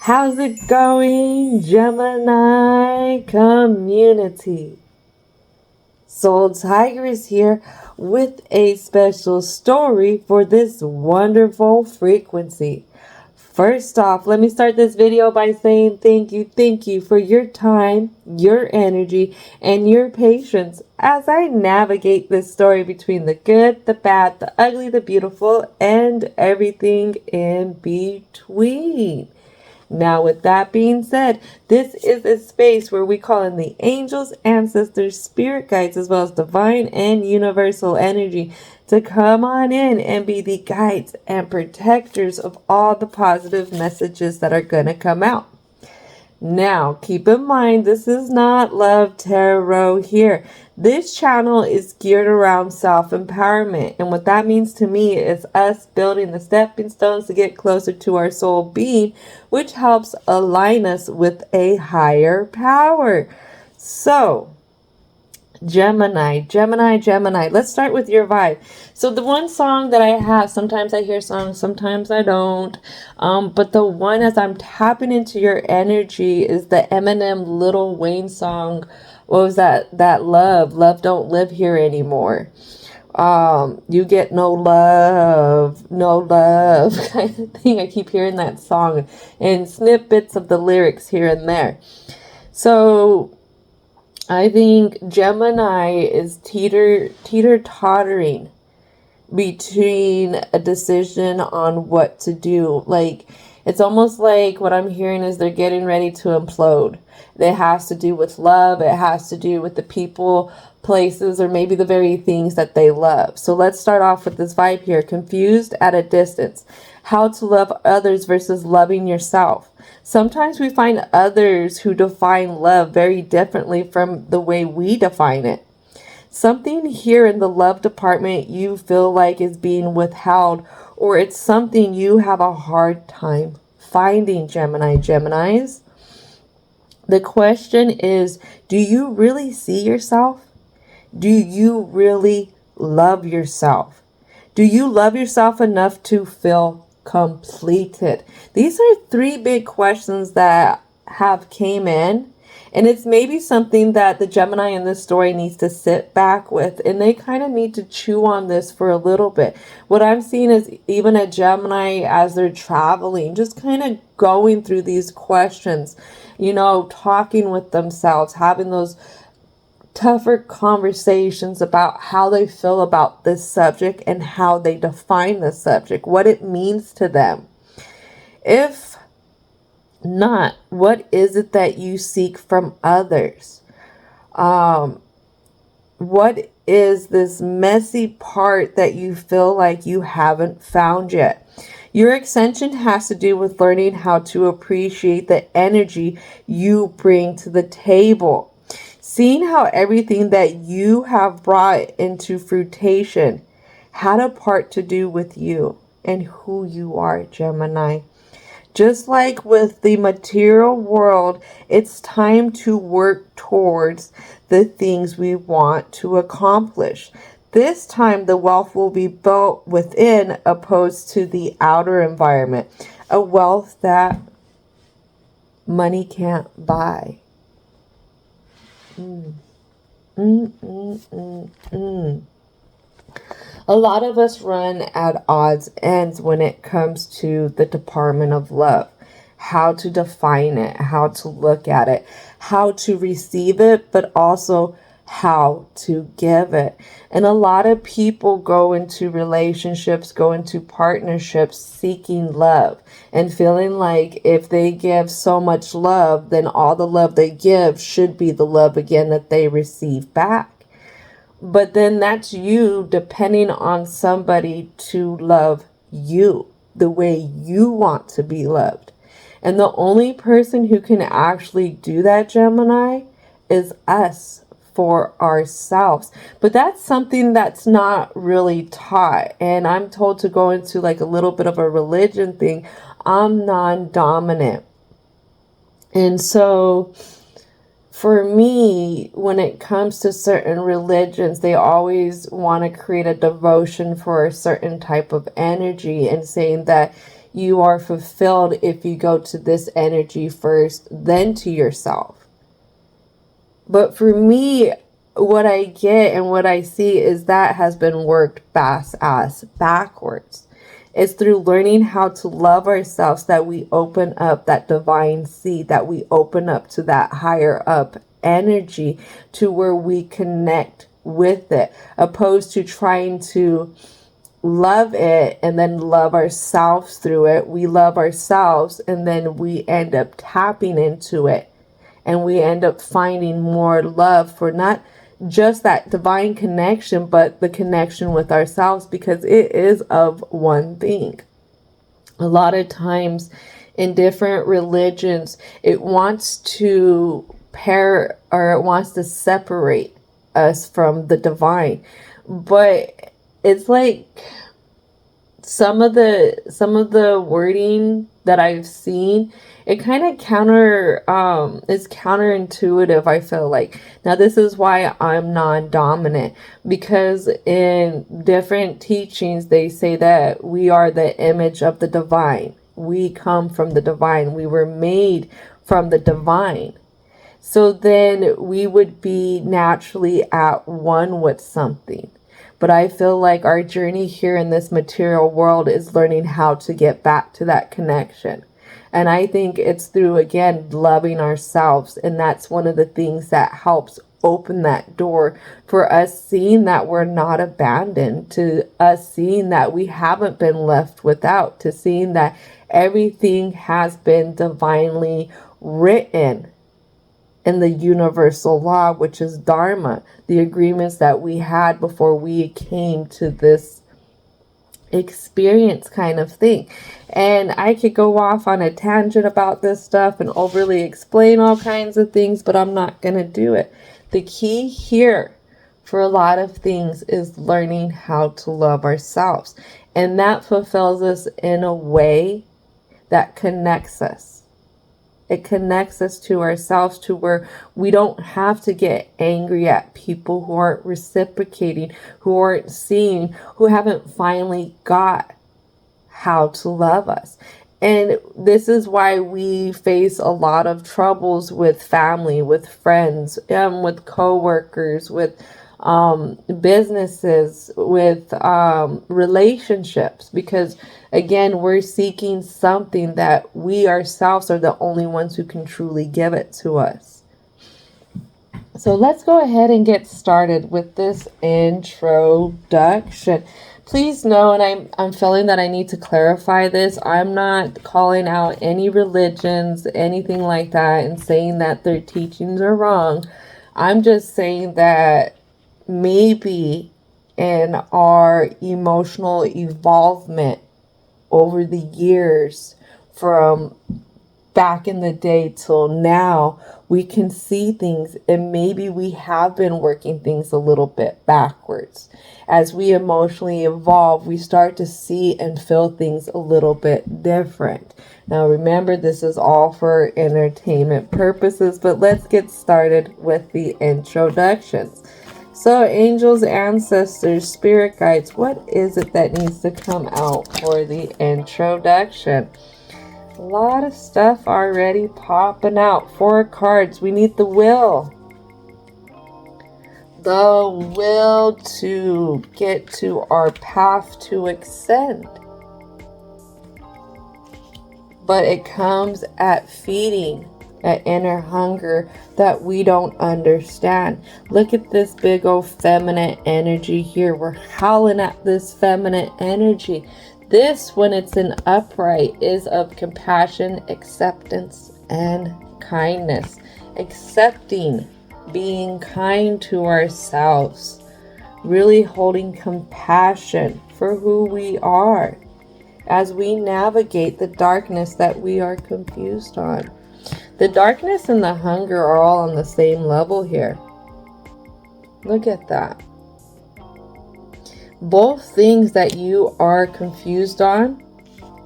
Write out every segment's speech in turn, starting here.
How's it going, Gemini community? Soul Tiger is here with a special story for this wonderful frequency. First off, let me start this video by saying thank you for your time, your energy, and your patience as I navigate this story between the good, the bad, the ugly, the beautiful, and everything in between. Now, with that being said, this is a space where we call in the angels, ancestors, spirit guides, as well as divine and universal energy to come on in and be the guides and protectors of all the positive messages that are going to come out. Now, keep in mind, this is not Love Tarot here. This channel is geared around self-empowerment. And what that means to me is us building the stepping stones to get closer to our soul being, which helps align us with a higher power. So, Gemini. Let's start with your vibe. So the one song that I have, sometimes I hear songs, sometimes I don't. But the one as I'm tapping into your energy is the Eminem Lil Wayne song. What was that? That love don't live here anymore. You get no love kind of thing. I keep hearing that song and snippets of the lyrics here and there. So I think Gemini is teeter-tottering between a decision on what to do. Like, it's almost like what I'm hearing is they're getting ready to implode. It has to do with love. It has to do with the people, places, or maybe the very things that they love. So let's start off with this vibe here. Confused at a distance. How to love others versus loving yourself. Sometimes we find others who define love very differently from the way we define it. Something here in the love department you feel like is being withheld, or it's something you have a hard time finding, Geminis. The question is, do you really see yourself? Do you really love yourself? Do you love yourself enough to feel completed? These are three big questions that have came in, and it's maybe something that the Gemini in this story needs to sit back with, and they kind of need to chew on this for a little bit. What I'm seeing is even a Gemini, as they're traveling, just kind of going through these questions, you know, talking with themselves, having those tougher conversations about how they feel about this subject and how they define the subject, what it means to them. If not, what is it that you seek from others? What is this messy part that you feel like you haven't found yet? Your ascension has to do with learning how to appreciate the energy you bring to the table. Seeing how everything that you have brought into fruition had a part to do with you and who you are, Gemini. Just like with the material world, it's time to work towards the things we want to accomplish. This time, the wealth will be built within opposed to the outer environment. A wealth that money can't buy. A lot of us run at odds ends when it comes to the department of love. How to define it, how to look at it, how to receive it, but also how to give it. And a lot of people go into relationships, go into partnerships seeking love and feeling like if they give so much love, then all the love they give should be the love again that they receive back. But then that's you depending on somebody to love you the way you want to be loved. And the only person who can actually do that, Gemini, is us for ourselves. But that's something that's not really taught. And I'm told to go into like a little bit of a religion thing. I'm non-dominant. And so for me, when it comes to certain religions, they always want to create a devotion for a certain type of energy and saying that you are fulfilled if you go to this energy first, then to yourself. But for me, what I get and what I see is that has been worked ass backwards. It's through learning how to love ourselves that we open up that divine seed, that we open up to that higher up energy, to where we connect with it, opposed to trying to love it and then love ourselves through it. We love ourselves and then we end up tapping into it, and we end up finding more love for not just that divine connection, but the connection with ourselves, because it is of one thing. A lot of times in different religions, it wants to pair, or it wants to separate us from the divine. But it's like some of the wording that I've seen, it kind of is counterintuitive, I feel like. Now, this is why I'm non-dominant, because in different teachings, they say that we are the image of the divine. We come from the divine. We were made from the divine. So then we would be naturally at one with something. But I feel like our journey here in this material world is learning how to get back to that connection. And I think it's through, again, loving ourselves. And that's one of the things that helps open that door for us seeing that we're not abandoned, to us seeing that we haven't been left without, to seeing that everything has been divinely written in the universal law, which is Dharma, the agreements that we had before we came to this experience kind of thing. And I could go off on a tangent about this stuff and overly explain all kinds of things, but I'm not going to do it. The key here for a lot of things is learning how to love ourselves. And that fulfills us in a way that connects us. It connects us to ourselves, to where we don't have to get angry at people who aren't reciprocating, who aren't seeing, who haven't finally got how to love us. And this is why we face a lot of troubles with family, with friends, with coworkers, with businesses, with relationships, because again, we're seeking something that we ourselves are the only ones who can truly give it to us. So let's go ahead and get started with this introduction. Please know, and I'm feeling that I need to clarify this, I'm not calling out any religions, anything like that, and saying that their teachings are wrong. I'm just saying that maybe in our emotional evolvement over the years, from back in the day till now, we can see things, and maybe we have been working things a little bit backwards. As we emotionally evolve, we start to see and feel things a little bit different. Now remember, this is all for entertainment purposes, but let's get started with the introductions. So, angels, ancestors, spirit guides, what is it that needs to come out for the introduction? A lot of stuff already popping out. 4 cards. We need the will. The will to get to our path to ascend. But it comes at feeding that inner hunger that we don't understand. Look at this big old feminine energy here. We're howling at this feminine energy. This, when it's in upright, is of compassion, acceptance, and kindness. Accepting, being kind to ourselves, really holding compassion for who we are as we navigate the darkness that we are confused on. The darkness and the hunger are all on the same level here. Look at that. Both things that you are confused on,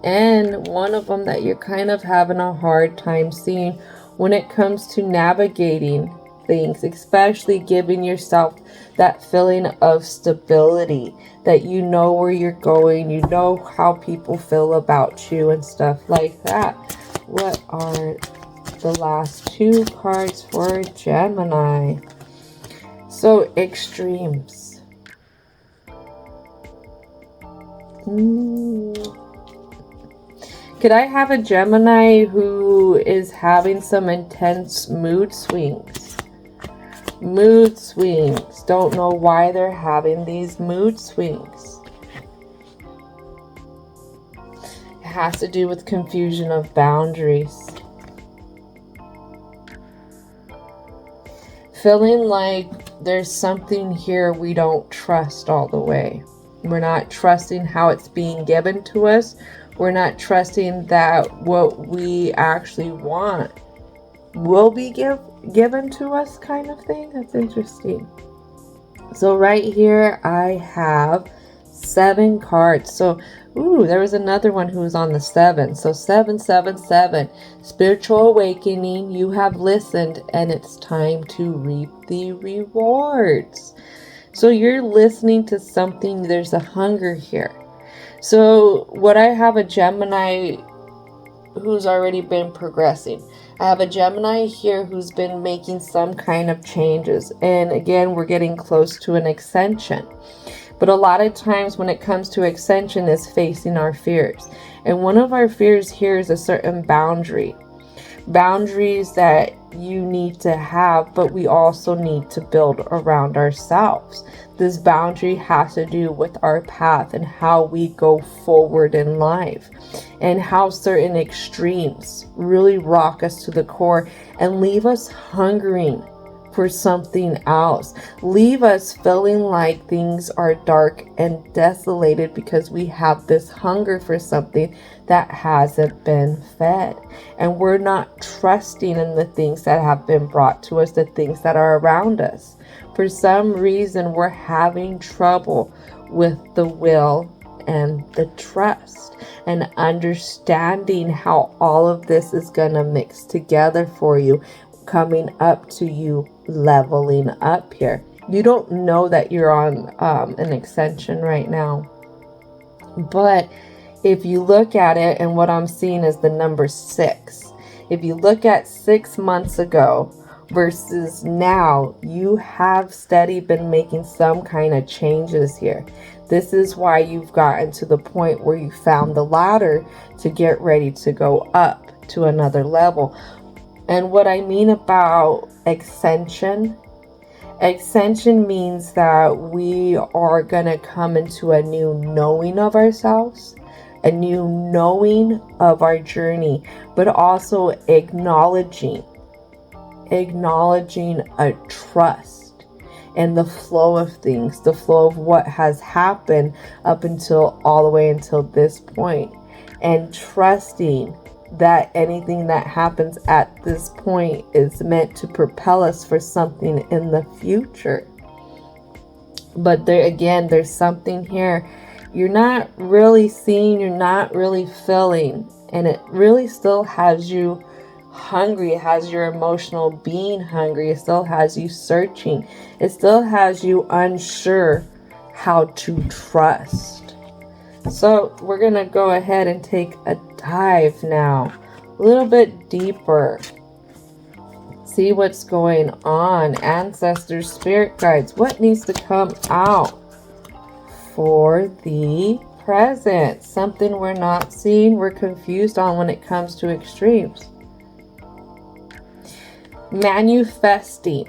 and one of them that you're kind of having a hard time seeing when it comes to navigating things, especially giving yourself that feeling of stability, that you know where you're going, you know how people feel about you and stuff like that. What are the last 2 cards for Gemini? So, extremes. Could I have a Gemini who is having some intense mood swings? Mood swings. Don't know why they're having these mood swings. It has to do with confusion of boundaries. Feeling like there's something here we don't trust all the way. We're not trusting how it's being given to us. We're not trusting that what we actually want will be given to us, kind of thing. That's interesting. So right here I have 7 cards. So there was another one who was on the 7. So 777, spiritual awakening. You have listened and it's time to reap the rewards. So you're listening to something. There's a hunger here. So what I have a Gemini who's already been progressing. I have a Gemini here who's been making some kind of changes. And again, we're getting close to an ascension. But a lot of times when it comes to ascension is facing our fears. And one of our fears here is a certain boundary. Boundaries that you need to have, but we also need to build around ourselves. This boundary has to do with our path and how we go forward in life, and how certain extremes really rock us to the core and leave us hungering for something else. Leave us feeling like things are dark and desolated because we have this hunger for something that hasn't been fed. And we're not trusting in the things that have been brought to us, the things that are around us. For some reason, we're having trouble with the will and the trust, and understanding how all of this is going to mix together for you, coming up to you leveling up here. You don't know that you're on an ascension right now, but if you look at it, and what I'm seeing is the number 6. If you look at 6 months ago versus now, you have steady been making some kind of changes here. This is why you've gotten to the point where you found the ladder to get ready to go up to another level. And what I mean about ascension means that we are going to come into a new knowing of ourselves, a new knowing of our journey, but also acknowledging a trust and the flow of things, the flow of what has happened up until all the way until this point, and trusting that anything that happens at this point is meant to propel us for something in the future. But there's something here you're not really seeing, you're not really feeling, and it really still has you hungry. It has your emotional being hungry. It still has you searching. It still has you unsure how to trust. So we're going to go ahead and take a dive now, a little bit deeper. See what's going on. Ancestors, spirit guides, what needs to come out for the present? Something we're not seeing, we're confused on when it comes to extremes. Manifesting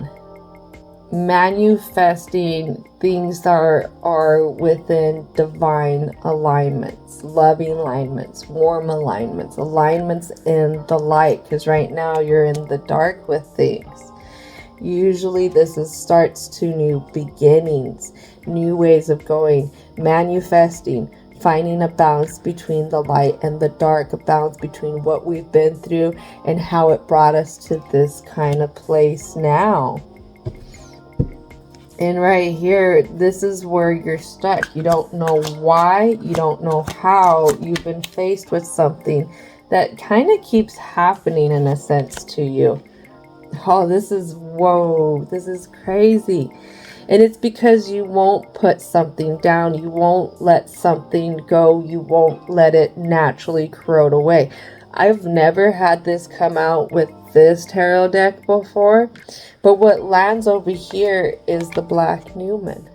things that are within divine alignments, loving alignments, warm alignments, alignments in the light, because right now you're in the dark with things. Usually this starts to new beginnings, new ways of going, manifesting, finding a balance between the light and the dark, a balance between what we've been through and how it brought us to this kind of place now. And right here, this is where you're stuck. You don't know why, you don't know how. You've been faced with something that kind of keeps happening in a sense to you. Oh, this is crazy. And it's because you won't put something down. You won't let something go. You won't let it naturally corrode away. I've never had this come out with this tarot deck before. But what lands over here is the Black Numan.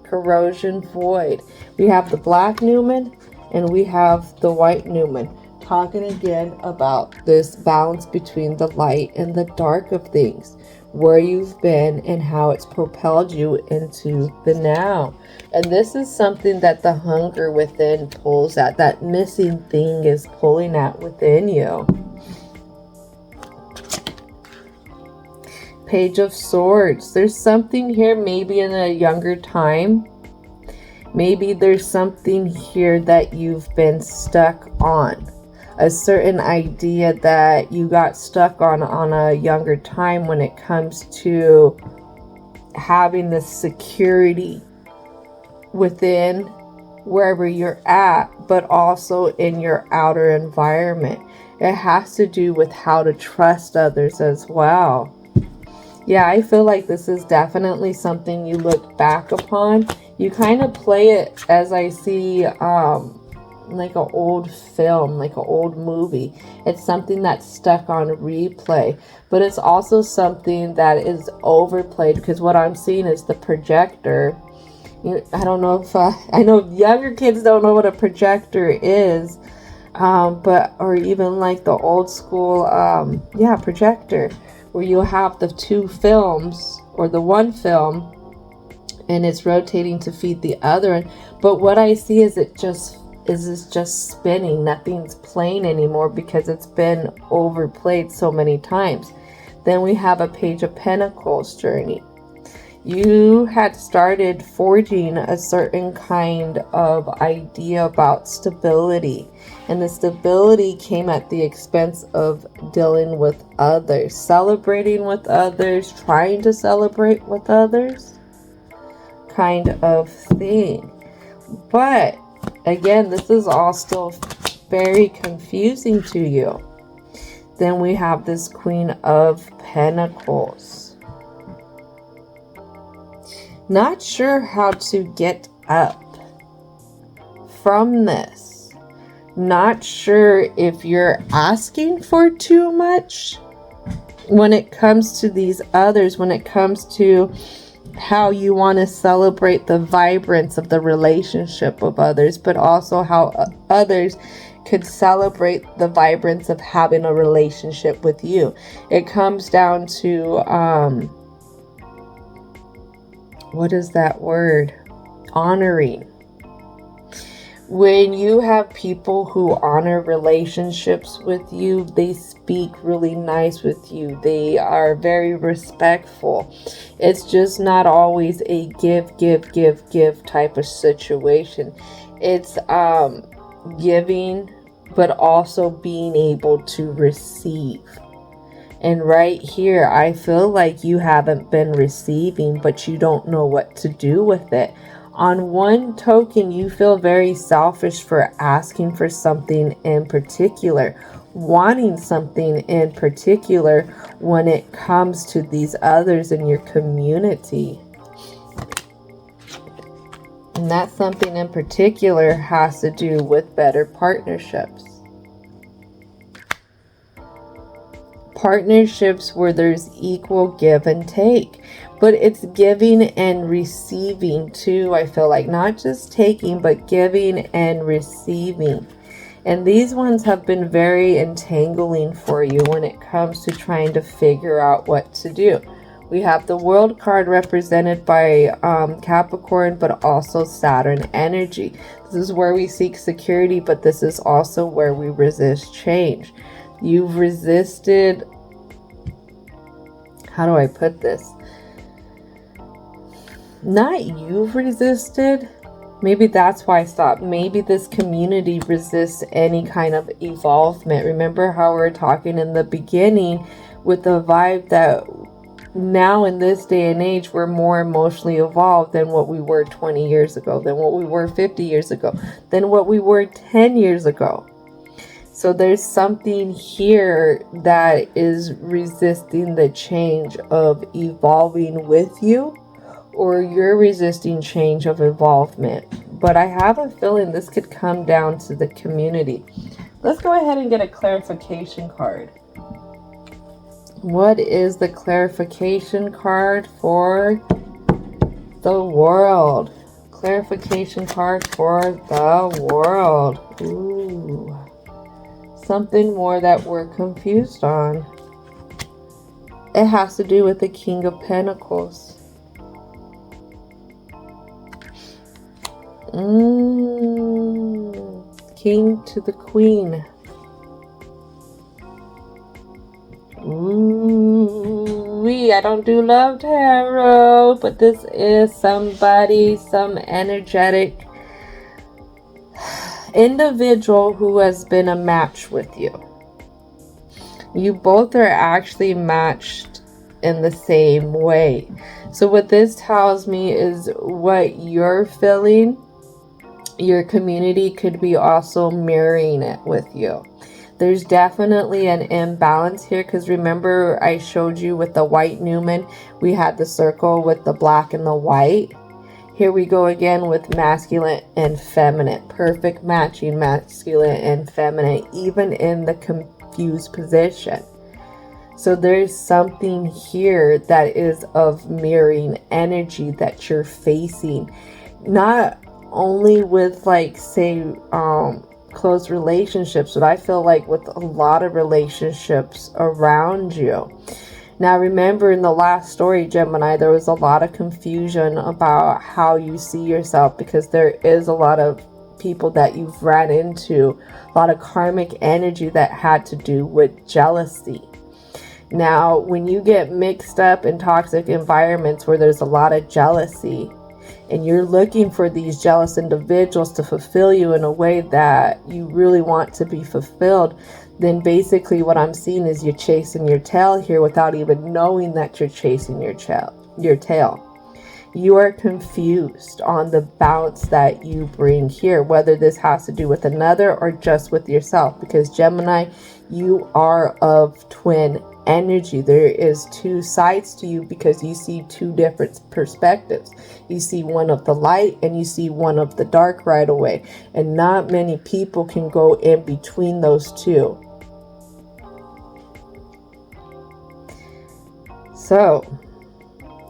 Corrosion Void. We have the Black Numan and we have the White Numan. Talking again about this balance between the light and the dark of things, where you've been and how it's propelled you into the now. And this is something that the hunger within pulls at, that missing thing is pulling at within you. Page of Swords. There's something here maybe in a younger time. Maybe there's something here that you've been stuck on. A certain idea that you got stuck on a younger time when it comes to having the security within wherever you're at, but also in your outer environment. It has to do with how to trust others as well. Yeah, I feel like this is definitely something you look back upon. You kind of play it as I see like an old film, like an old movie. It's something that's stuck on replay, but it's also something that is overplayed, because what I'm seeing is the projector. I don't know if I know younger kids don't know what a projector is, but or even like the old school projector, where you have the two films or the one film and it's rotating to feed the other. But what I see is it's just spinning. Nothing's playing anymore because it's been overplayed so many times. Then we have a Page of Pentacles journey. You had started forging a certain kind of idea about stability, and the stability came at the expense of dealing with others, celebrating with others, trying to celebrate with others, kind of thing. But again, this is all still very confusing to you. Then we have this Queen of Pentacles. Not sure how to get up from this. Not sure if you're asking for too much when it comes to these others, when it comes to how you want to celebrate the vibrance of the relationship of others, but also how others could celebrate the vibrance of having a relationship with you. It comes down to what is that word? Honoring. When you have people who honor relationships with you, they speak really nice with you. They are very respectful. It's just not always a give type of situation. It's giving, but also being able to receive. And right here, I feel like you haven't been receiving, but you don't know what to do with it. On one token, you feel very selfish for asking for something in particular, wanting something in particular when it comes to these others in your community. And that something in particular has to do with better partnerships. Partnerships where there's equal give and take, but it's giving and receiving too. I feel like not just taking, but giving and receiving. And these ones have been very entangling for you when it comes to trying to figure out what to do. We have the World card represented by Capricorn, but also Saturn energy. This is where we seek security, but this is also where we resist change. You've resisted, how do I put this? Not you've resisted. Maybe that's why I stopped. Maybe this community resists any kind of evolvement. Remember how we were talking in the beginning with the vibe that now in this day and age, we're more emotionally evolved than what we were 20 years ago, than what we were 50 years ago, than what we were 10 years ago. So there's something here that is resisting the change of evolving with you, or you're resisting change of involvement. But I have a feeling this could come down to the community. Let's go ahead and get a clarification card. What is the clarification card for the world? Clarification card for the world. Ooh. Something more that we're confused on. It has to do with the King of Pentacles. King to the Queen. Ooh, I don't do love tarot, but this is somebody, some energetic individual who has been a match with you. You both are actually matched in the same way. So what this tells me is what you're feeling, your community could be also mirroring it with you. There's definitely an imbalance here, because remember I showed you with the white Numan, we had the circle with the black and the white. Here we go again with masculine and feminine. Perfect matching masculine and feminine, even in the confused position. So there's something here that is of mirroring energy that you're facing. Not only with, like, say, close relationships, but I feel like with a lot of relationships around you. Now remember, in the last story, Gemini, there was a lot of confusion about how you see yourself, because there is a lot of people that you've ran into, a lot of karmic energy that had to do with jealousy. Now, when you get mixed up in toxic environments where there's a lot of jealousy, and you're looking for these jealous individuals to fulfill you in a way that you really want to be fulfilled, then basically what I'm seeing is you're chasing your tail here without even knowing that you're chasing your tail. You are confused on the balance that you bring here, whether this has to do with another or just with yourself, because Gemini, you are of twin energy. There is two sides to you, because you see two different perspectives. You see one of the light and you see one of the dark right away, and not many people can go in between those two. So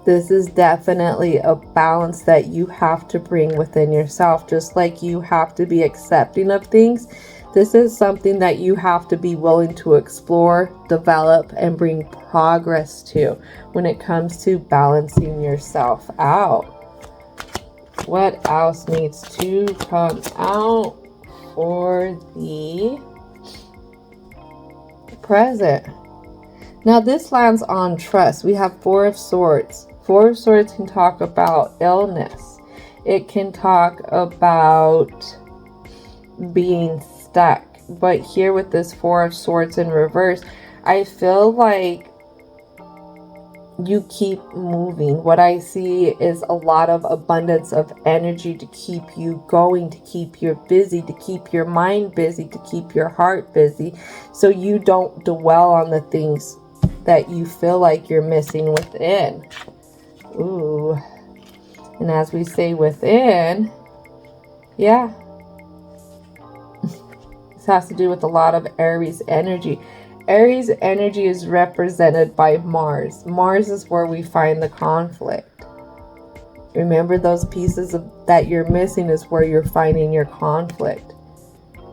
this is definitely a balance that you have to bring within yourself. Just like you have to be accepting of things, this is something that you have to be willing to explore, develop, and bring progress to when it comes to balancing yourself out. What else needs to come out for the present? Now this lands on trust. We have Four of Swords. Four of Swords can talk about illness. It can talk about being stuck. But here with this Four of Swords in reverse, I feel like you keep moving. What I see is a lot of abundance of energy to keep you going, to keep you busy, to keep your mind busy, to keep your heart busy, so you don't dwell on the things that you feel like you're missing within. Ooh. And as we say within, yeah, this has to do with a lot of Aries energy. Aries energy is represented by Mars. Mars is where we find the conflict. Remember, those pieces that you're missing is where you're finding your conflict.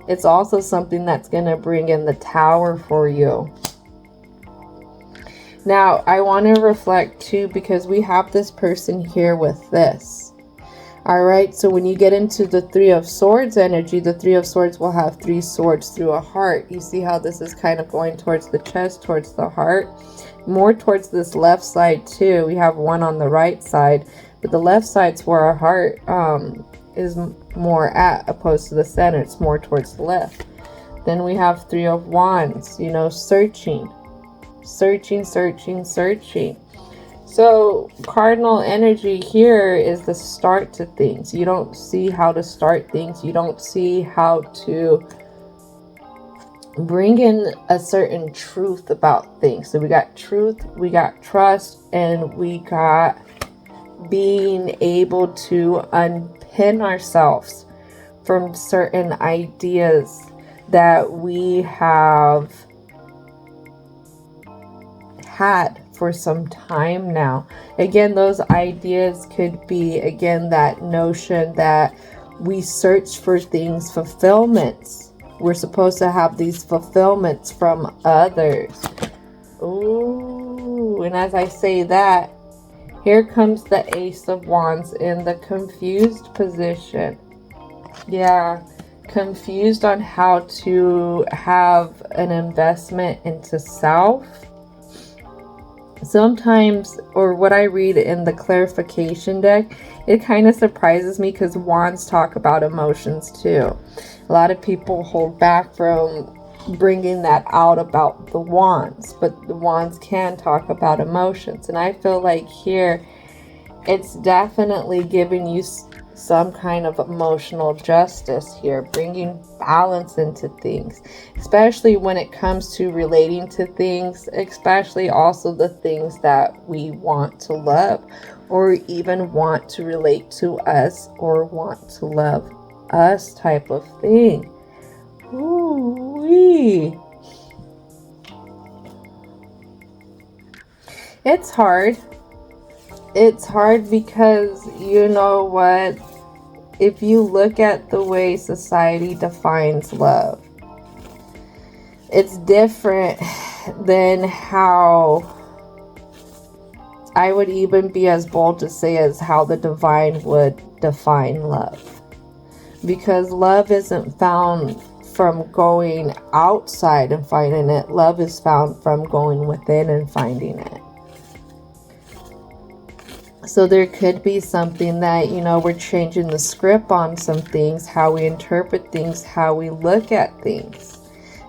It's also something that's going to bring in the Tower for you. Now, I want to reflect too, because we have this person here with this. Alright, so when you get into the Three of Swords energy, the Three of Swords will have three swords through a heart. You see how this is kind of going towards the chest, towards the heart. More towards this left side too. We have one on the right side, but the left side's where our heart is more at, opposed to the center. It's more towards the left. Then we have Three of Wands, you know, searching. Searching. So cardinal energy here is the start to things. You don't see how to start things. You don't see how to bring in a certain truth about things. So we got truth, we got trust, and we got being able to unpin ourselves from certain ideas that we have had for some time now. Again, those ideas could be, again, that notion that we search for things, fulfillments. We're supposed to have these fulfillments from others. Ooh, and as I say that, here comes the Ace of Wands in the confused position. Yeah, confused on how to have an investment into self. Sometimes, or what I read in the clarification deck, it kind of surprises me because wands talk about emotions too. A lot of people hold back from bringing that out about the wands, but the wands can talk about emotions. And I feel like here, it's definitely giving you some kind of emotional justice here, bringing balance into things, especially when it comes to relating to things, especially also the things that we want to love or even want to relate to us or want to love us type of thing. Ooh-wee. It's hard. It's hard because, you know what, if you look at the way society defines love, it's different than how I would even be as bold to say as how the divine would define love. Because love isn't found from going outside and finding it. Love is found from going within and finding it. So there could be something that, you know, we're changing the script on some things, how we interpret things, how we look at things,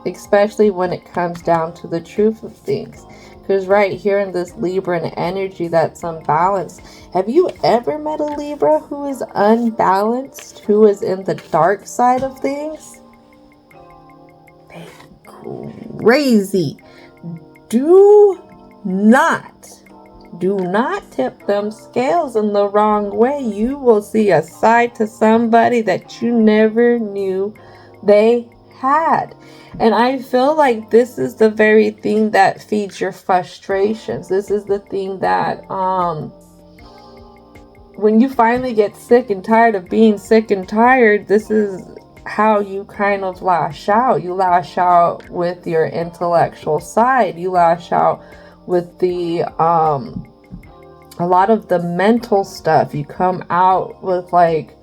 especially when it comes down to the truth of things. Because right here in this Libran energy that's unbalanced, have you ever met a Libra who is unbalanced, who is in the dark side of things? Crazy. Do not tip them scales in the wrong way. You will see a side to somebody that you never knew they had. And I feel like this is the very thing that feeds your frustrations. This is the thing that when you finally get sick and tired of being sick and tired, this is how you kind of lash out. You lash out with your intellectual side. You lash out with the a lot of the mental stuff. You come out with like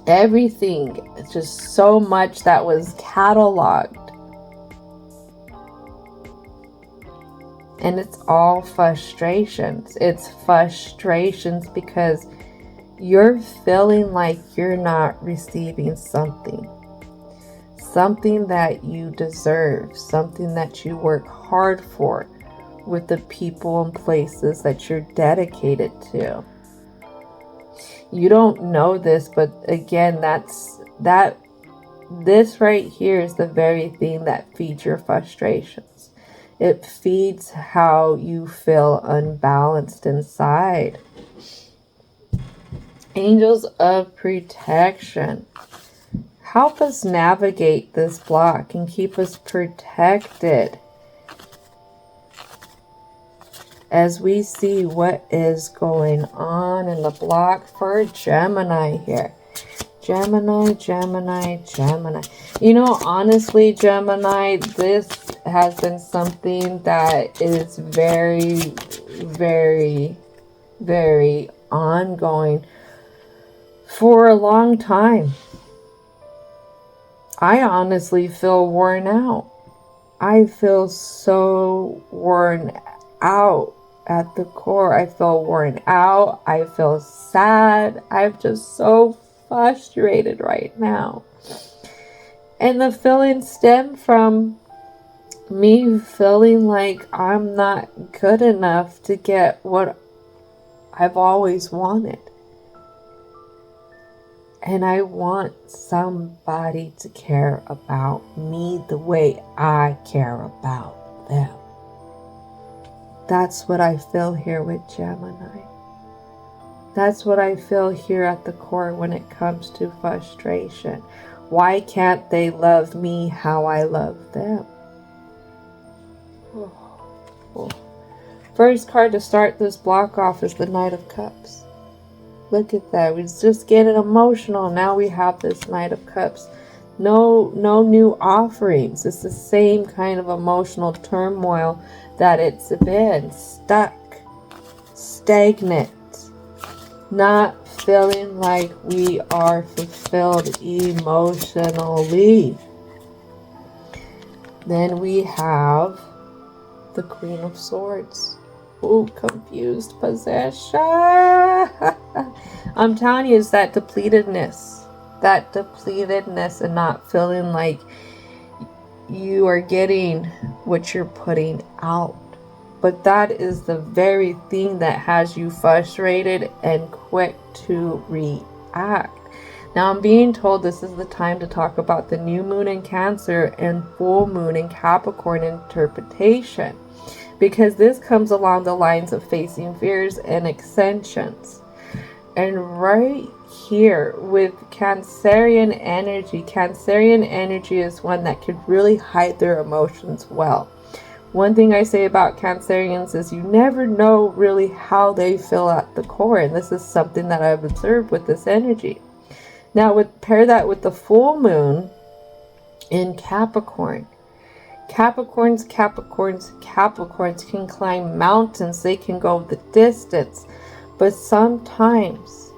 everything. It's just so much that was cataloged. And it's all frustrations. It's frustrations because you're feeling like you're not receiving something. Something that you deserve. Something that you work hard for with the people and places that you're dedicated to. You don't know this, but again, this right here is the very thing that feeds your frustrations. It feeds how you feel unbalanced inside. Angels of protection. Help us navigate this block and keep us protected as we see what is going on in the block for Gemini here. Gemini. You know, honestly, Gemini, this has been something that is very, very, very ongoing for a long time. I honestly feel worn out. I feel so worn out at the core. I feel worn out. I feel sad. I'm just so frustrated right now. And the feelings stem from me feeling like I'm not good enough to get what I've always wanted. And I want somebody to care about me the way I care about them. That's what I feel here with Gemini. That's what I feel here at the core when it comes to frustration. Why can't they love me how I love them? Oh. First card to start this block off is the Knight of Cups. Look at that. We're just getting emotional. Now we have this Knight of Cups. No new offerings. It's the same kind of emotional turmoil that it's been. Stuck. Stagnant. Not feeling like we are fulfilled emotionally. Then we have the Queen of Swords. Oh, confused possession. I'm telling you, it's that depletedness. That depletedness and not feeling like you are getting what you're putting out. But that is the very thing that has you frustrated and quick to react. Now I'm being told this is the time to talk about the new moon in Cancer and full moon in Capricorn interpretation. Because this comes along the lines of facing fears and extensions. And right here with Cancerian energy is one that could really hide their emotions well. One thing I say about Cancerians is you never know really how they feel at the core. And this is something that I've observed with this energy. Now, pair that with the full moon in Capricorn. Capricorns can climb mountains. They can go the distance. But sometimes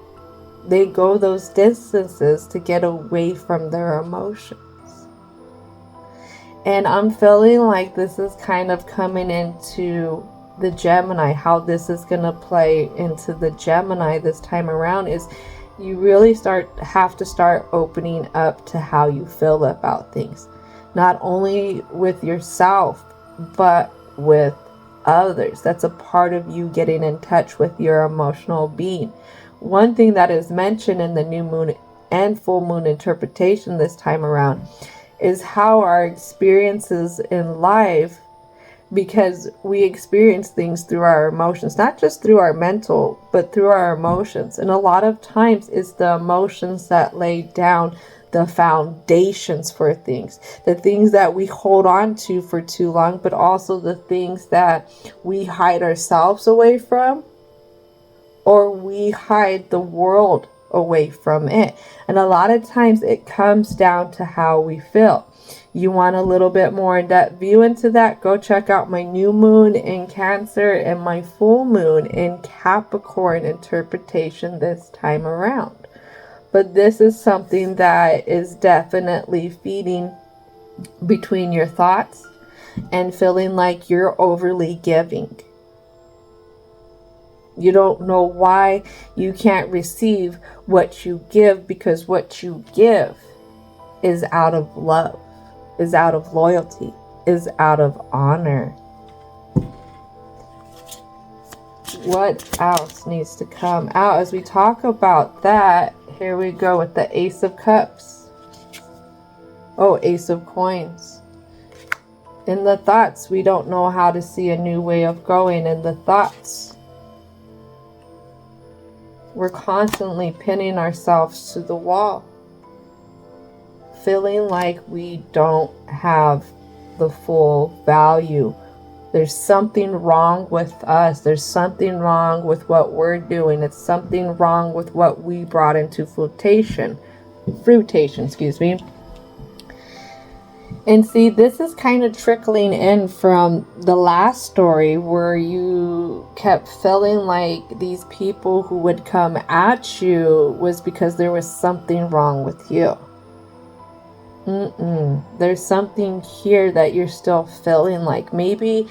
they go those distances to get away from their emotions. And I'm feeling like this is kind of coming into the Gemini. How this is going to play into the Gemini this time around is you really have to start opening up to how you feel about things. Not only with yourself, but with others. That's a part of you getting in touch with your emotional being. One thing that is mentioned in the new moon and full moon interpretation this time around is how our experiences in life, because we experience things through our emotions, not just through our mental, but through our emotions. And a lot of times it's the emotions that lay down the foundations for things, the things that we hold on to for too long, but also the things that we hide ourselves away from, or we hide the world away from it. And a lot of times it comes down to how we feel. You want a little bit more in-depth view into that? Go check out my new moon in Cancer and my full moon in Capricorn interpretation this time around. But this is something that is definitely feeding between your thoughts and feeling like you're overly giving. You don't know why you can't receive what you give, because what you give is out of love, is out of loyalty, is out of honor. What else needs to come out as we talk about that? Here we go with the Ace of Cups. Oh, Ace of Coins. In the thoughts, we don't know how to see a new way of going. In the thoughts, we're constantly pinning ourselves to the wall, feeling like we don't have the full value. There's something wrong with us. There's something wrong with what we're doing. It's something wrong with what we brought into fruition, excuse me. And see, this is kind of trickling in from the last story where you kept feeling like these people who would come at you was because there was something wrong with you. There's something here that you're still feeling like. Maybe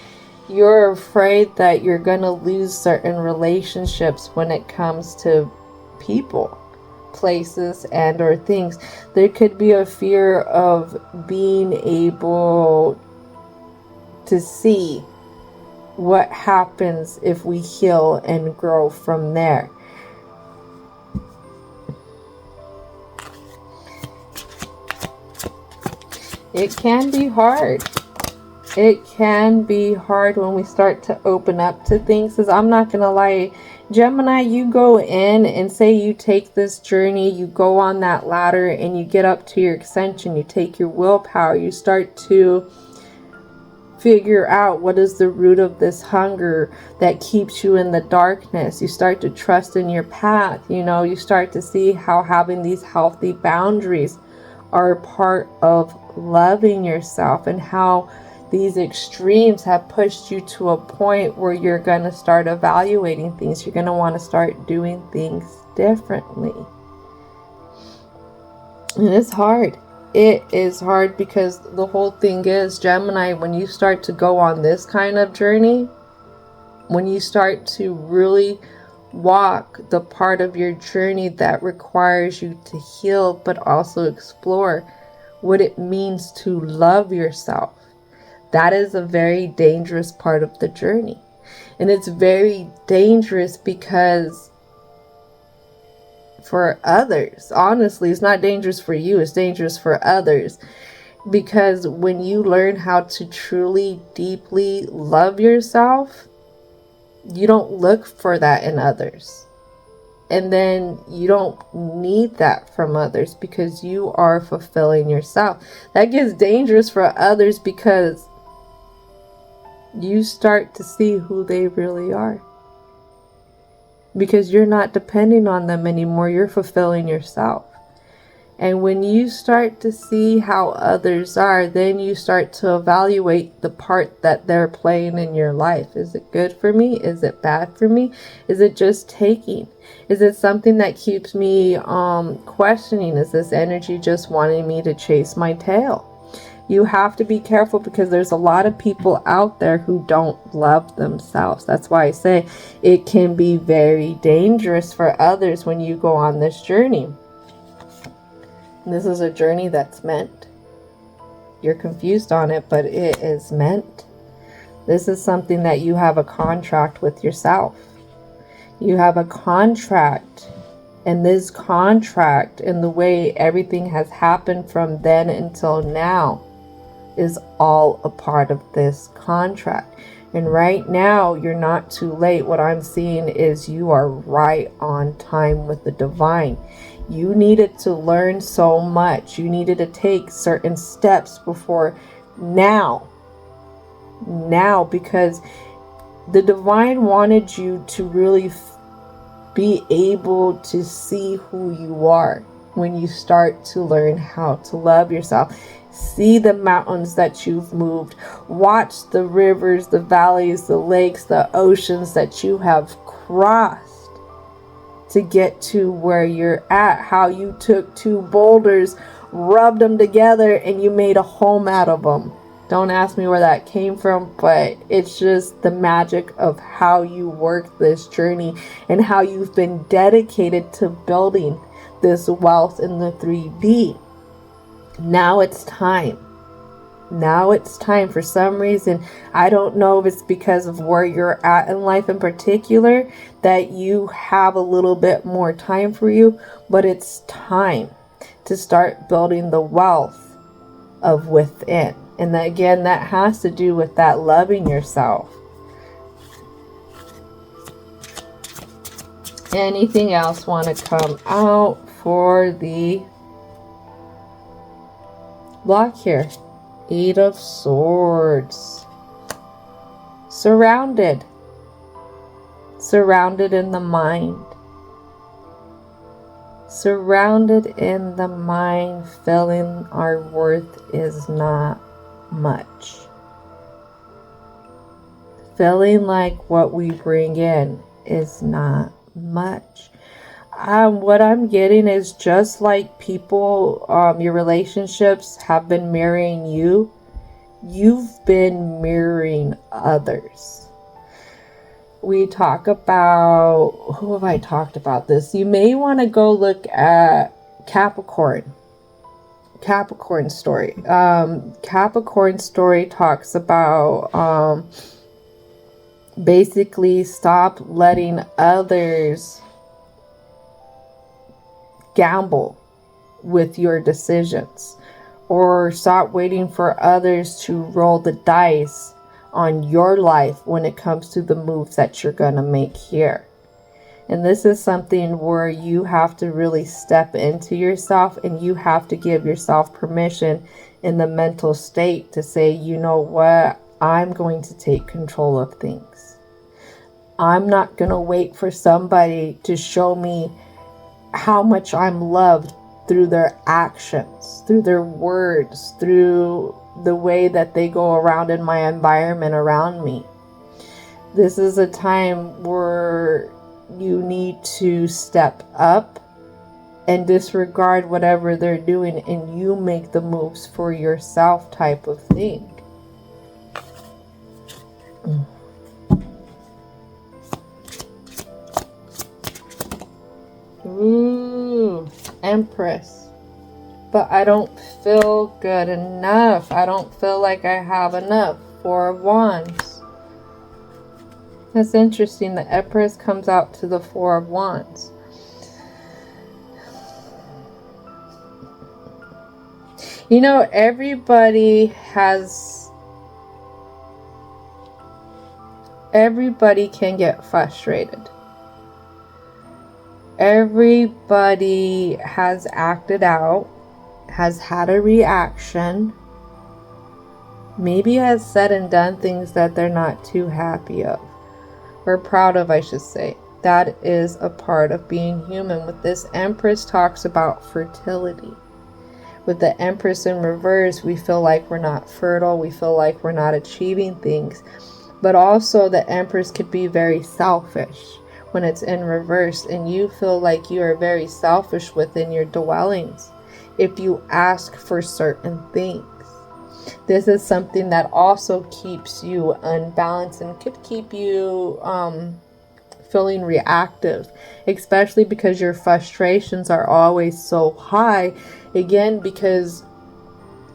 you're afraid that you're going to lose certain relationships when it comes to people, places, and or things. There could be a fear of being able to see what happens if we heal and grow from there. It can be hard. It can be hard when we start to open up to things. Because I'm not going to lie, Gemini, you go in and say you take this journey, you go on that ladder and you get up to your ascension, you take your willpower, you start to figure out what is the root of this hunger that keeps you in the darkness. You start to trust in your path. You start to see how having these healthy boundaries are a part of loving yourself, and how these extremes have pushed you to a point where you're going to start evaluating things. You're going to want to start doing things differently. And it's hard. It is hard, because the whole thing is, Gemini, when you start to go on this kind of journey, when you start to really walk the part of your journey that requires you to heal, but also explore what it means to love yourself, that is a very dangerous part of the journey. And it's very dangerous because for others, honestly, it's not dangerous for you, it's dangerous for others. Because when you learn how to truly, deeply love yourself, you don't look for that in others. And then you don't need that from others, because you are fulfilling yourself. That gets dangerous for others, because you start to see who they really are. Because you're not depending on them anymore. You're fulfilling yourself. And when you start to see how others are, then you start to evaluate the part that they're playing in your life. Is it good for me? Is it bad for me? Is it just taking? Is it something that keeps me questioning? Is this energy just wanting me to chase my tail? You have to be careful, because there's a lot of people out there who don't love themselves. That's why I say it can be very dangerous for others when you go on this journey. This is a journey that's meant. You're confused on it, but it is meant. This is something that you have a contract with yourself. You have a contract, and this contract, and the way everything has happened from then until now, is all a part of this contract. And right now, you're not too late. What I'm seeing is you are right on time with the divine. You needed to learn so much. You needed to take certain steps before now. Because the divine wanted you to really be able to see who you are when you start to learn how to love yourself. See the mountains that you've moved. Watch the rivers, the valleys, the lakes, the oceans that you have crossed to get to where you're at. How you took two boulders, rubbed them together, and you made a home out of them. Don't ask me where that came from, but it's just the magic of how you work this journey and how you've been dedicated to building this wealth in the 3D. Now it's time. Now it's time. For some reason, I don't know if it's because of where you're at in life in particular, that you have a little bit more time for you, but it's time to start building the wealth of within. And that, again, that has to do with that loving yourself. Anything else want to come out for the block here? 8 of Swords. Surrounded. Surrounded in the mind. Surrounded in the mind, feeling our worth is not much. Feeling like what we bring in is not much. What I'm getting is, just like people, your relationships have been mirroring you, you've been mirroring others. We talk about, who have I talked about this? You may want to go look at Capricorn story. Capricorn story talks about basically stop letting others gamble with your decisions. or stop waiting for others to roll the dice on your life when it comes to the moves that you're going to make here. And this is something where you have to really step into yourself, and you have to give yourself permission in the mental state to say, you know what, I'm going to take control of things. I'm not going to wait for somebody to show me how much I'm loved through their actions, through their words, through the way that they go around in my environment around me. This is a time where you need to step up and disregard whatever they're doing, and you make the moves for yourself type of thing. Ooh, Empress. But I don't feel good enough. I don't feel like I have enough. Four of Wands. That's interesting. The Empress comes out to the Four of Wands. You know, everybody can get frustrated. Everybody has acted out, has had a reaction, maybe has said and done things that they're not too happy of, or proud of, I should say. That is a part of being human. With this, Empress talks about fertility. With the Empress in reverse, we feel like we're not fertile, we feel like we're not achieving things. But also the Empress could be very selfish when it's in reverse, and you feel like you are very selfish within your dwellings if you ask for certain things. This is something that also keeps you unbalanced and could keep you feeling reactive, especially because your frustrations are always so high. Again, because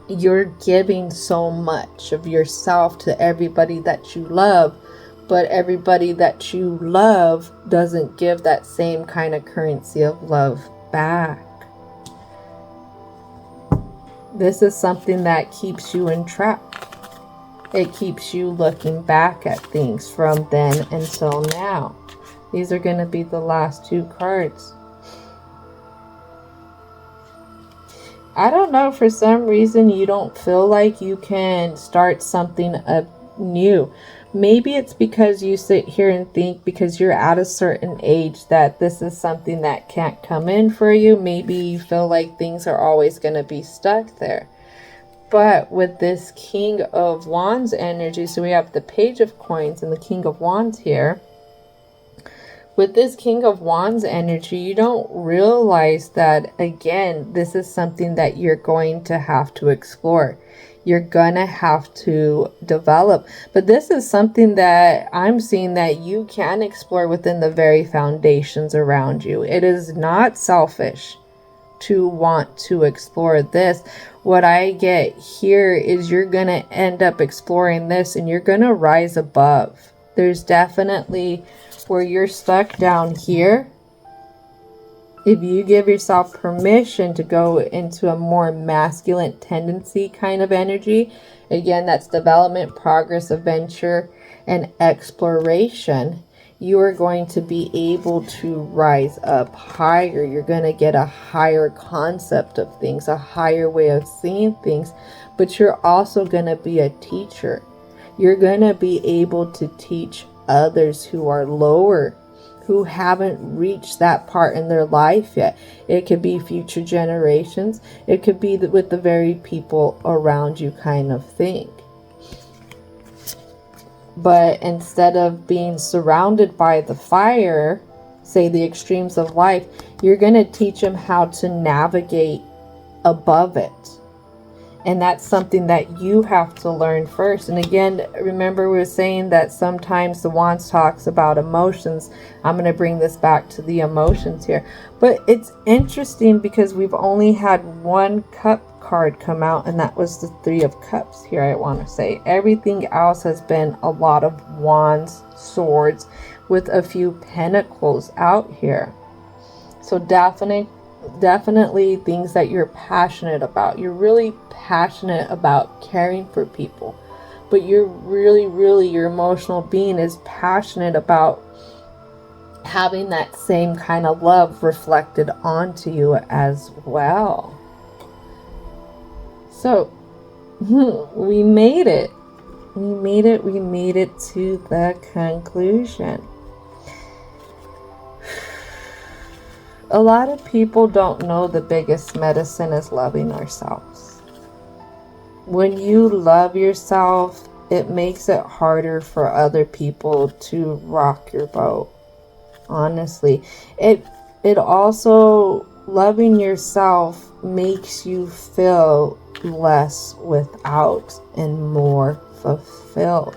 you're giving so much of yourself to everybody that you love, but everybody that you love doesn't give that same kind of currency of love back. This is something that keeps you entrapped. It keeps you looking back at things from then until now. These are going to be the last two cards. I don't know, for some reason you don't feel like you can start something new. Maybe it's because you sit here and think because you're at a certain age that this is something that can't come in for you. Maybe you feel like things are always going to be stuck there. But with this King of Wands energy, so we have the Page of Coins and the King of Wands here. With this King of Wands energy, you don't realize that, again, this is something that you're going to have to explore. You're going to have to develop. But this is something that I'm seeing that you can explore within the very foundations around you. It is not selfish to want to explore this. What I get here is you're going to end up exploring this and you're going to rise above. There's definitely where you're stuck down here. If you give yourself permission to go into a more masculine tendency kind of energy, again, that's development, progress, adventure, and exploration, you are going to be able to rise up higher. You're going to get a higher concept of things, a higher way of seeing things, but you're also going to be a teacher. You're going to be able to teach others who are lower, who haven't reached that part in their life yet. It could be future generations. It could be with the very people around you kind of thing. But instead of being surrounded by the fire, say the extremes of life, you're going to teach them how to navigate above it. And that's something that you have to learn first. And again, remember we were saying that sometimes the Wands talks about emotions. I'm going to bring this back to the emotions here. But it's interesting because we've only had one cup card come out, and that was the Three of Cups here, I want to say. Everything else has been a lot of wands, swords, with a few pentacles out here. So definitely definitely things that you're passionate about. You're really passionate about caring for people, but you're really, your emotional being is passionate about having that same kind of love reflected onto you as well. So we made it. We made it to the conclusion. A lot of people don't know the biggest medicine is loving ourselves. When you love yourself, it makes it harder for other people to rock your boat. Honestly, it also, loving yourself makes you feel less without and more fulfilled.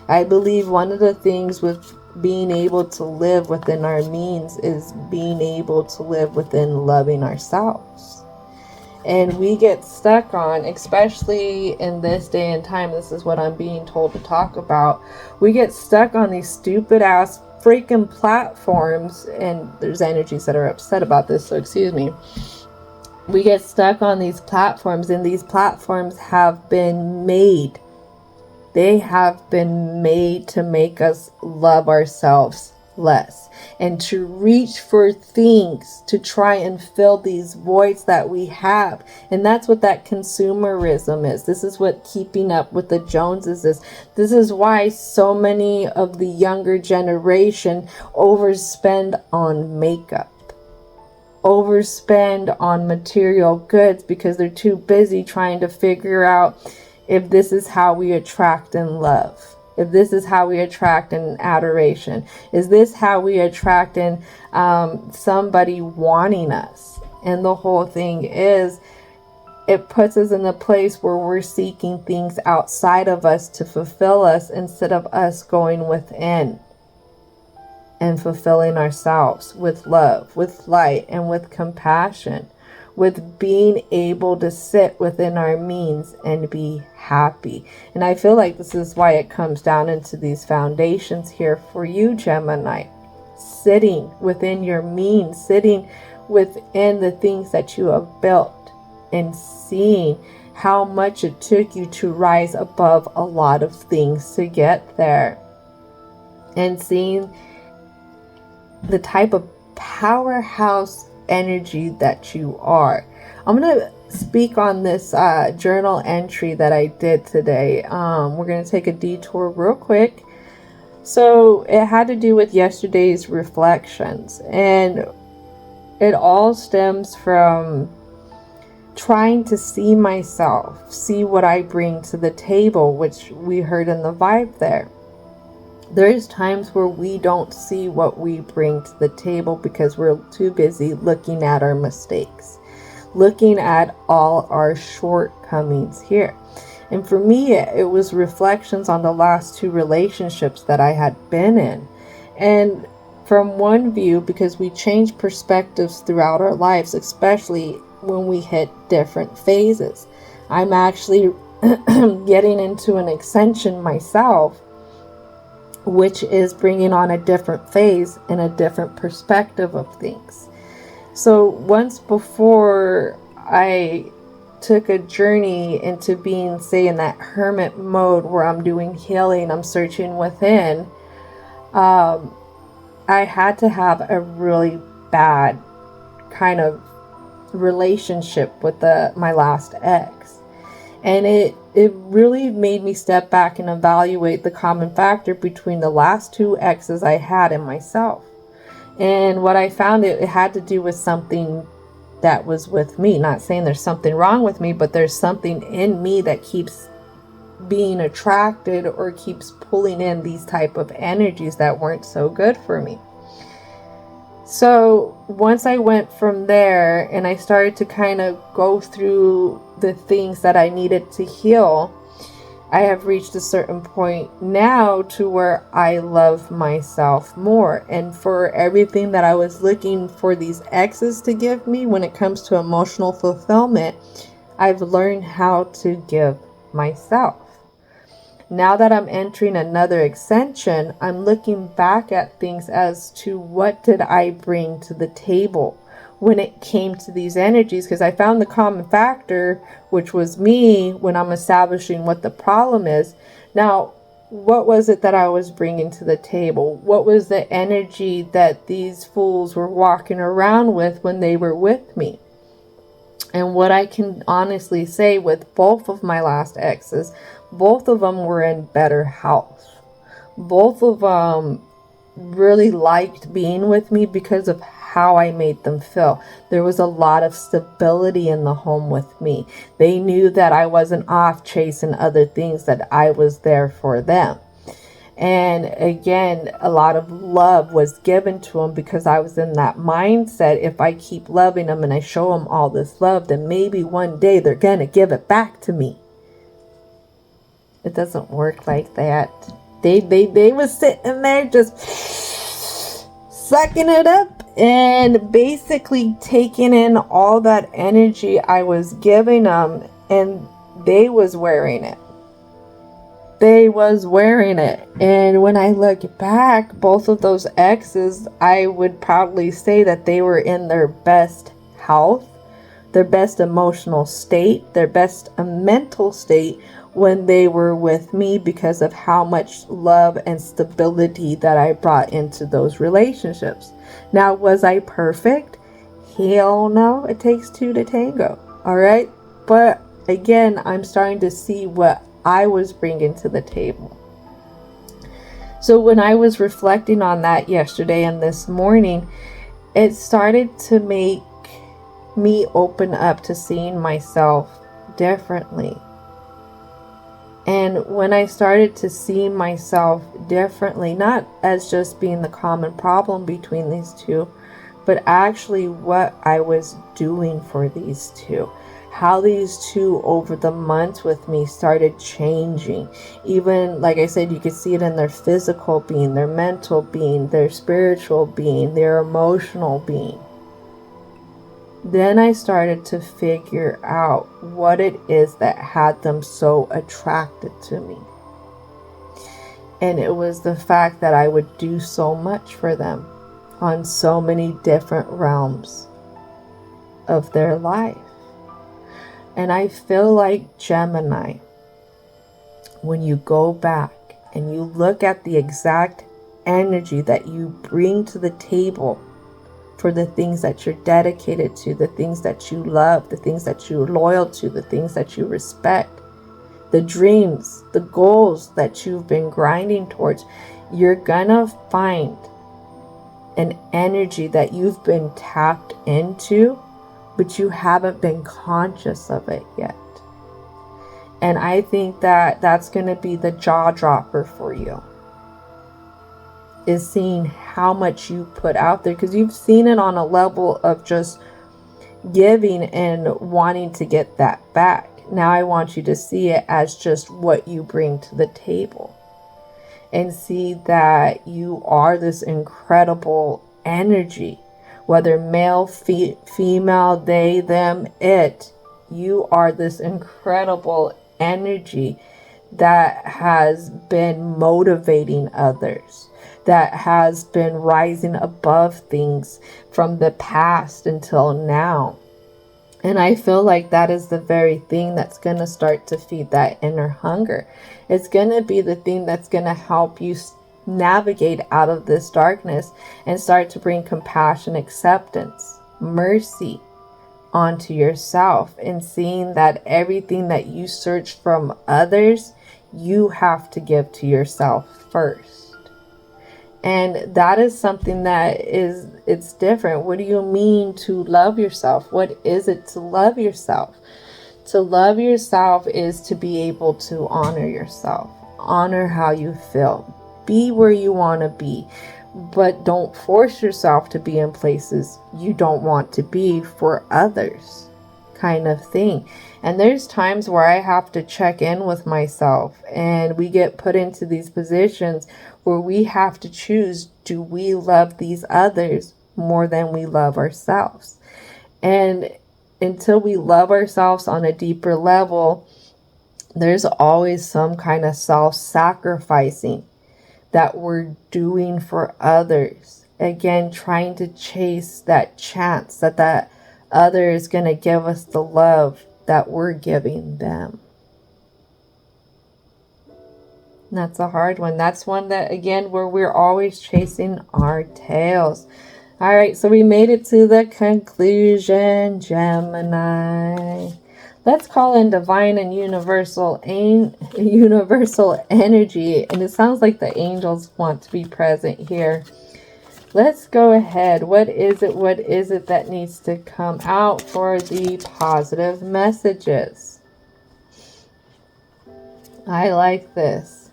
I believe one of the things with being able to live within our means is being able to live within loving ourselves. And we get stuck on, especially in this day and time, this is what I'm being told to talk about, we get stuck on these stupid ass freaking platforms, and there's energies that are upset about this, so excuse me. We get stuck on these platforms, and these platforms have been made. They have been made to make us love ourselves less and to reach for things to try and fill these voids that we have. And that's what that consumerism is. This is what keeping up with the Joneses is. This is why so many of the younger generation overspend on makeup, overspend on material goods, because they're too busy trying to figure out if this is how we attract in love, if this is how we attract in adoration, is this how we attract in somebody wanting us. And the whole thing is, it puts us in a place where we're seeking things outside of us to fulfill us, instead of us going within and fulfilling ourselves with love, with light, and with compassion, with being able to sit within our means and be happy. And I feel like this is why it comes down into these foundations here for you, Gemini. Sitting within your means, sitting within the things that you have built, and seeing how much it took you to rise above a lot of things to get there. And seeing the type of powerhouse energy that you are. I'm going to speak on this journal entry that I did today. We're going to take a detour real quick. So it had to do with yesterday's reflections, and it all stems from trying to see myself, see what I bring to the table, which we heard in the vibe there. There's times where we don't see what we bring to the table because we're too busy looking at our mistakes, looking at all our shortcomings here. And for me, it was reflections on the last 2 relationships that I had been in. And from one view, because we change perspectives throughout our lives, especially when we hit different phases. I'm actually getting into an ascension myself, which is bringing on a different phase and a different perspective of things. So once before, I took a journey into being, say, in that hermit mode where I'm doing healing, I'm searching within. I had to have a really bad kind of relationship with my last ex. And it really made me step back and evaluate the common factor between the last 2 exes I had and myself. And what I found, it had to do with something that was with me. Not saying there's something wrong with me, but there's something in me that keeps being attracted or keeps pulling in these type of energies that weren't so good for me. So once I went from there and I started to kind of go through the things that I needed to heal, I have reached a certain point now to where I love myself more. And for everything that I was looking for these exes to give me when it comes to emotional fulfillment, I've learned how to give myself. Now that I'm entering another ascension, I'm looking back at things as to what did I bring to the table? when it came to these energies, because I found the common factor, which was me, when I'm establishing what the problem is. Now, what was it that I was bringing to the table? What was the energy that these fools were walking around with when they were with me? And what I can honestly say with both of my last exes, both of them were in better health. Both of them really liked being with me because of how I made them feel. There was a lot of stability in the home with me. They knew that I wasn't off chasing other things, that I was there for them. And again, a lot of love was given to them because I was in that mindset. If I keep loving them and I show them all this love, then maybe one day they're going to give it back to me. It doesn't work like that. They was sitting there just sucking it up and basically taking in all that energy I was giving them, and they was wearing it. They was wearing it. And when I look back, both of those exes, I would probably say that they were in their best health, their best emotional state, their best mental state when they were with me, because of how much love and stability that I brought into those relationships. Now, was I perfect? Hell no. It takes two to tango. All right. But again, I'm starting to see what I was bringing to the table. So when I was reflecting on that yesterday and this morning, it started to make me open up to seeing myself differently. And when I started to see myself differently, not as just being the common problem between these two, but actually what I was doing for these two. How these two over the months with me started changing. Even, like I said, you could see it in their physical being, their mental being, their spiritual being, their emotional being. Then I started to figure out what it is that had them so attracted to me. And it was the fact that I would do so much for them on so many different realms of their life. And I feel like Gemini, when you go back and you look at the exact energy that you bring to the table for the things that you're dedicated to, the things that you love, the things that you're loyal to, the things that you respect, the dreams, the goals that you've been grinding towards, you're gonna find an energy that you've been tapped into, but you haven't been conscious of it yet. And I think that that's going to be the jaw dropper for you, is seeing how much you put out there, because you've seen it on a level of just giving and wanting to get that back. Now I want you to see it as just what you bring to the table, and see that you are this incredible energy. Whether male, female, they, them, it, you are this incredible energy that has been motivating others, that has been rising above things from the past until now. And I feel like that is the very thing that's going to start to feed that inner hunger. It's going to be the thing that's going to help you navigate out of this darkness and start to bring compassion, acceptance, mercy onto yourself, and seeing that everything that you search from others, you have to give to yourself first. And that is something that it's different. What do you mean to love yourself? What is it to love yourself? To love yourself is to be able to honor yourself, honor how you feel. Be where you want to be, but don't force yourself to be in places you don't want to be for others, kind of thing. And there's times where I have to check in with myself, and we get put into these positions where we have to choose, do we love these others more than we love ourselves? And until we love ourselves on a deeper level, there's always some kind of self-sacrificing that we're doing for others. again, trying to chase that chance that that other is going to give us the love that we're giving them. And that's a hard one. That's one that, again, where we're always chasing our tails. All right, so we made it to the conclusion, Gemini. Let's call in divine and universal energy. And it sounds like the angels want to be present here. Let's go ahead. What is it? What is it that needs to come out for the positive messages? I like this.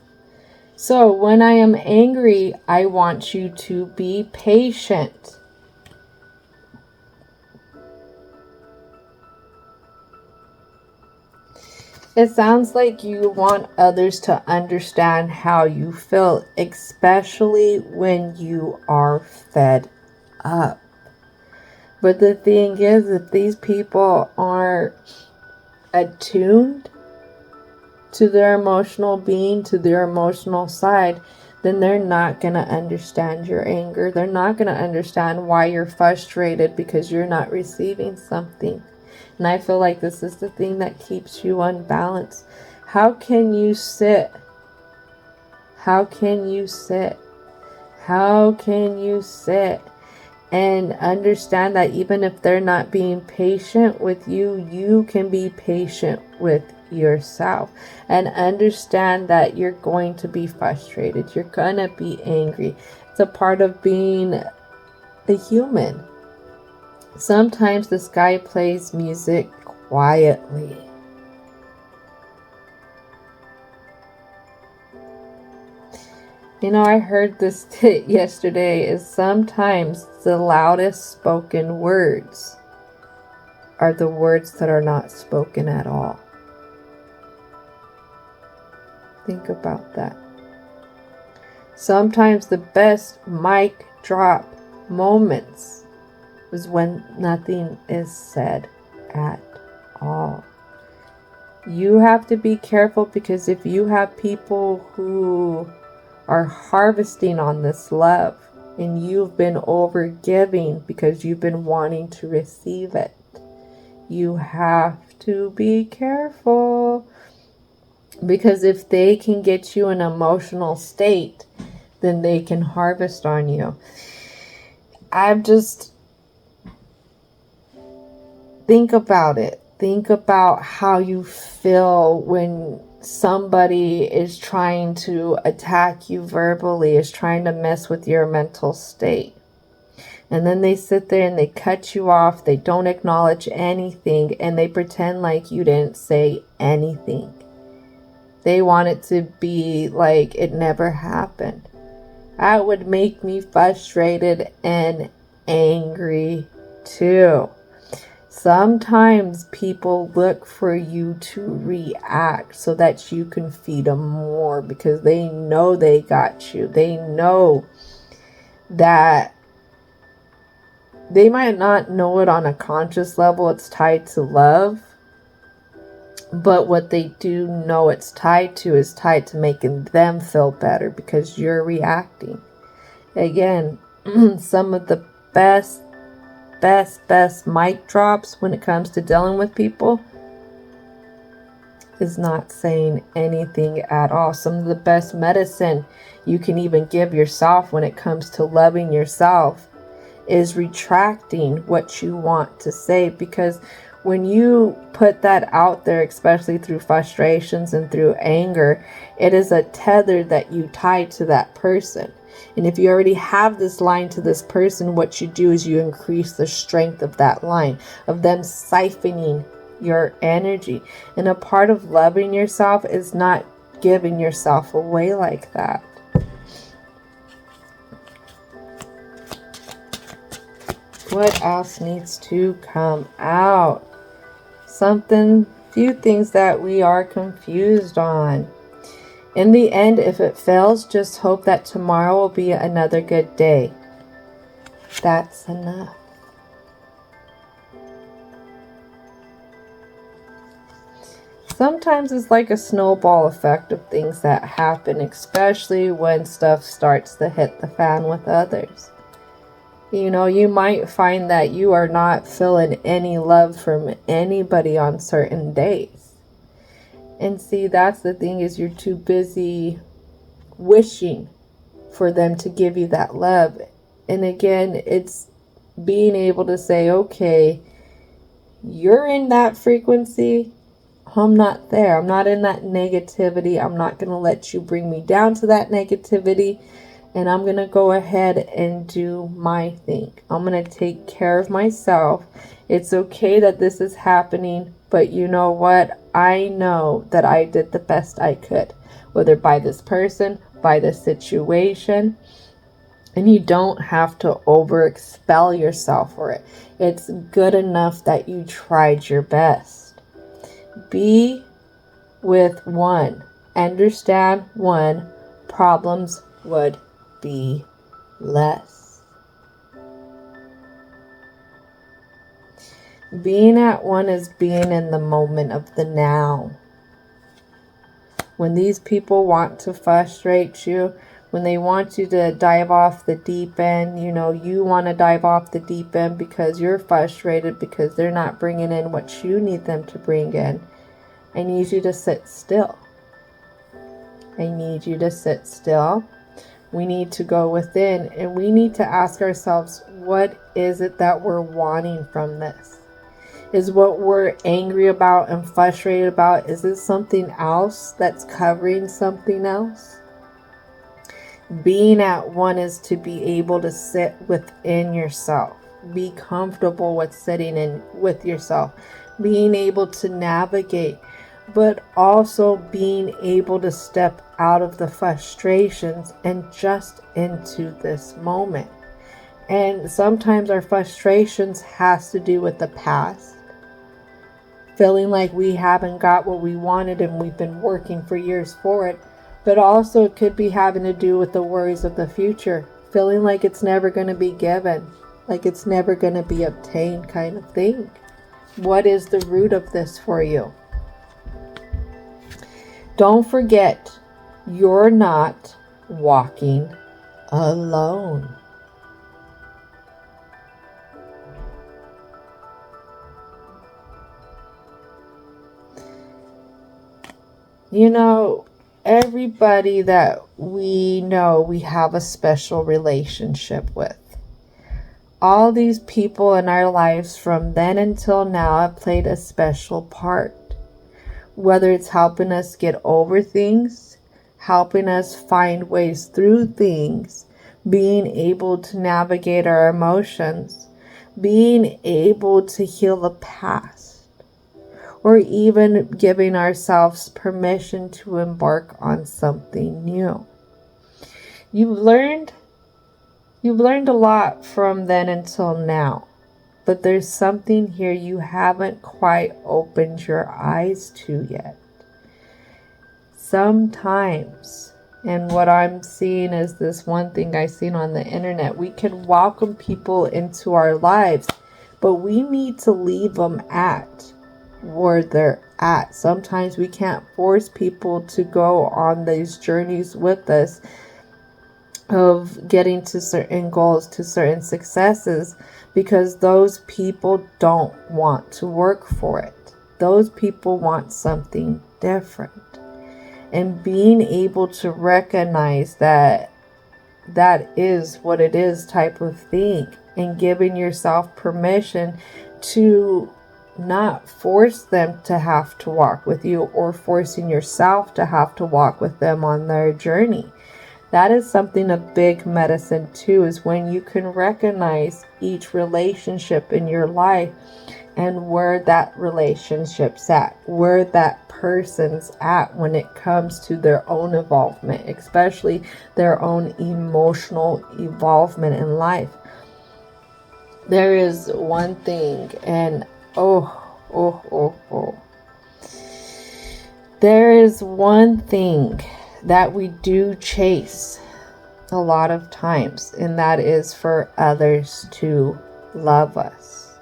So when I am angry, I want you to be patient. It sounds like you want others to understand how you feel, especially when you are fed up. But the thing is, if these people are attuned to their emotional being, to their emotional side, then they're not going to understand your anger. They're not going to understand why you're frustrated because you're not receiving something. And I feel like this is the thing that keeps you unbalanced. How can you sit? How can you sit? How can you sit and understand that even if they're not being patient with you, you can be patient with yourself and understand that you're going to be frustrated. You're going to be angry. It's a part of being a human. Sometimes the sky plays music quietly. You know, I heard this yesterday, is sometimes the loudest spoken words are the words that are not spoken at all. Think about that. Sometimes the best mic drop moments is when nothing is said at all. You have to be careful, because if you have people who are harvesting on this love and you've been over giving because you've been wanting to receive it, you have to be careful, because if they can get you in an emotional state, then they can harvest on you. Think about it. Think about how you feel when somebody is trying to attack you verbally, is trying to mess with your mental state. And then they sit there and they cut you off. They don't acknowledge anything, and they pretend like you didn't say anything. They want it to be like it never happened. That would make me frustrated and angry too. Sometimes people look for you to react so that you can feed them more, because they know they got you. They know that they might not know it on a conscious level. It's tied to love. But what they do know it's tied to is tied to making them feel better because you're reacting. Again, some of the best mic drops when it comes to dealing with people is not saying anything at all. Some of the best medicine you can even give yourself when it comes to loving yourself is retracting what you want to say, because when you put that out there, especially through frustrations and through anger, it is a tether that you tie to that person. And if you already have this line to this person, what you do is you increase the strength of that line, of them siphoning your energy. And a part of loving yourself is not giving yourself away like that. What else needs to come out? Few things that we are confused on. In the end, if it fails, just hope that tomorrow will be another good day. That's enough. Sometimes it's like a snowball effect of things that happen, especially when stuff starts to hit the fan with others. You know, you might find that you are not feeling any love from anybody on certain days. And see, that's the thing, is you're too busy wishing for them to give you that love. And again, it's being able to say, okay, you're in that frequency. I'm not there. I'm not in that negativity. I'm not going to let you bring me down to that negativity. And I'm going to go ahead and do my thing. I'm going to take care of myself. It's okay that this is happening, but you know what? I know that I did the best I could, whether by this person, by the situation. And you don't have to over expel yourself for it. It's good enough that you tried your best. Be with one. Understand one. Problems would be less. Being at one is being in the moment of the now. When these people want to frustrate you, when they want you to dive off the deep end, you know, you want to dive off the deep end because you're frustrated because they're not bringing in what you need them to bring in. I need you to sit still. I need you to sit still. We need to go within and we need to ask ourselves, what is it that we're wanting from this? Is what we're angry about and frustrated about, is it something else that's covering something else? Being at one is to be able to sit within yourself. Be comfortable with sitting in with yourself. Being able to navigate, but also being able to step out of the frustrations and just into this moment. And sometimes our frustrations has to do with the past. Feeling like we haven't got what we wanted and we've been working for years for it. But also it could be having to do with the worries of the future. Feeling like it's never going to be given. Like it's never going to be obtained kind of thing. What is the root of this for you? Don't forget, you're not walking alone. You know, everybody that we know, we have a special relationship with. All these people in our lives from then until now have played a special part. Whether it's helping us get over things, helping us find ways through things, being able to navigate our emotions, being able to heal the past, or even giving ourselves permission to embark on something new. You've learned a lot from then until now. But there's something here you haven't quite opened your eyes to yet. Sometimes, and what I'm seeing is this one thing I've seen on the internet, we can welcome people into our lives, but we need to leave them at where they're at. Sometimes we can't force people to go on these journeys with us of getting to certain goals, to certain successes, because those people don't want to work for it. Those people want something different. And being able to recognize that that is what it is type of thing, and giving yourself permission to not force them to have to walk with you, or forcing yourself to have to walk with them on their journey. That is something of big medicine too, is when you can recognize each relationship in your life and where that relationship's at, where that person's at when it comes to their own involvement, especially their own emotional involvement in life. There is one thing, and there is one thing that we do chase a lot of times, and that is for others to love us.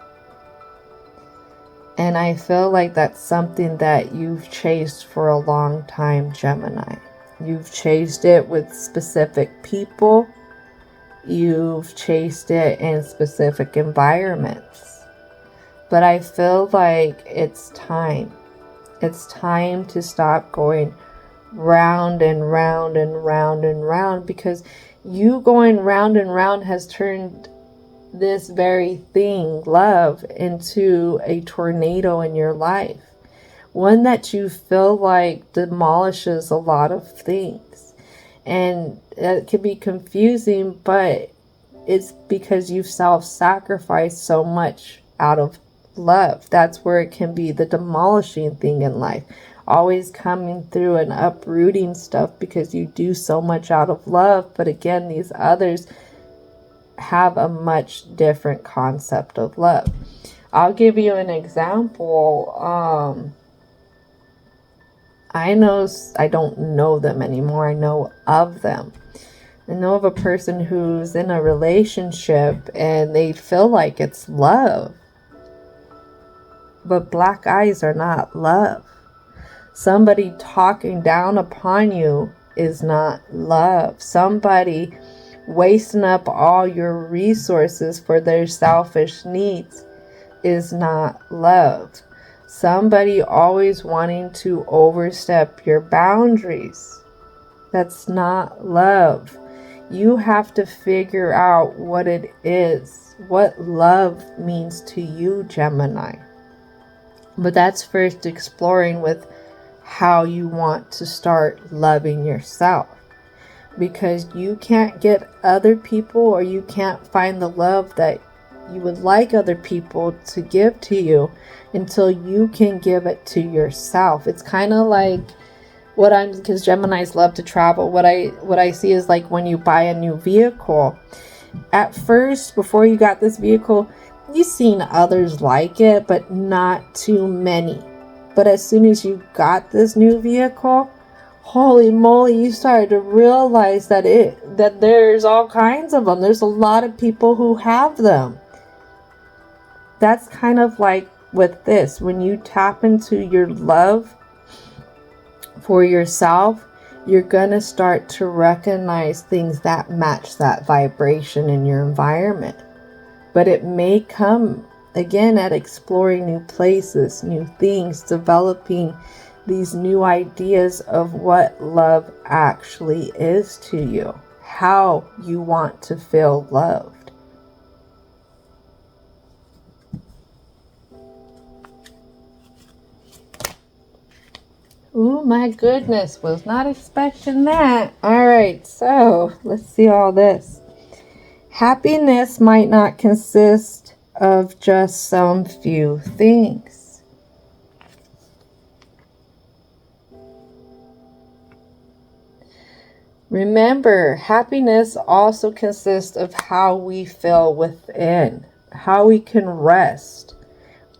And I feel like that's something that you've chased for a long time, Gemini. You've chased it with specific people. you've chased it in specific environments. But I feel like it's time. It's time to stop going round and round and round and round, because you going round and round has turned this very thing, love, into a tornado in your life. One that you feel like demolishes a lot of things. And it can be confusing, but it's because you've self-sacrificed so much out of love. That's where it can be the demolishing thing in life. Always coming through and uprooting stuff because you do so much out of love. But again, these others have a much different concept of love. I'll give you an example. I don't know them anymore. I know of them. I know of a person who's in a relationship and they feel like it's love. But black eyes are not love. Somebody talking down upon you is not love. Somebody wasting up all your resources for their selfish needs is not love. Somebody always wanting to overstep your boundaries, that's not love. You have to figure out what it is, what love means to you, Gemini. But that's first exploring with how you want to start loving yourself. Because you can't get other people, or you can't find the love that you would like other people to give to you until you can give it to yourself. It's kind of like because Geminis love to travel. What I see is like when you buy a new vehicle. At first, before you got this vehicle, you've seen others like it, but not too many. But as soon as you got this new vehicle, holy moly, you started to realize that there's all kinds of them. There's a lot of people who have them. That's kind of like with this. When you tap into your love for yourself, you're going to start to recognize things that match that vibration in your environment. But it may come, again, at exploring new places, new things, developing these new ideas of what love actually is to you, how you want to feel loved. Oh my goodness, was not expecting that. All right, so let's see all this. Happiness might not consist of just some few things. Remember, happiness also consists of how we feel within, how we can rest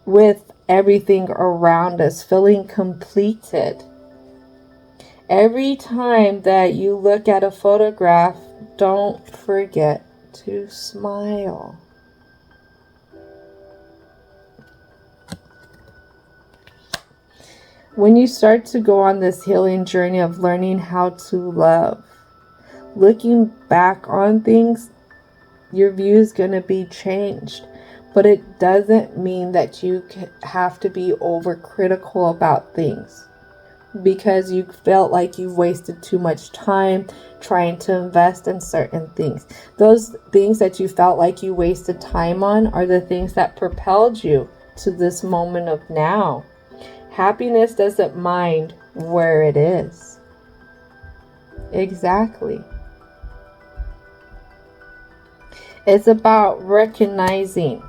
with everything around us, feeling completed. Every time that you look at a photograph, don't forget to smile. When you start to go on this healing journey of learning how to love, looking back on things, your view is going to be changed. But it doesn't mean that you have to be overcritical about things because you felt like you've wasted too much time trying to invest in certain things. Those things that you felt like you wasted time on are the things that propelled you to this moment of now. Happiness doesn't mind where it is. Exactly. It's about recognizing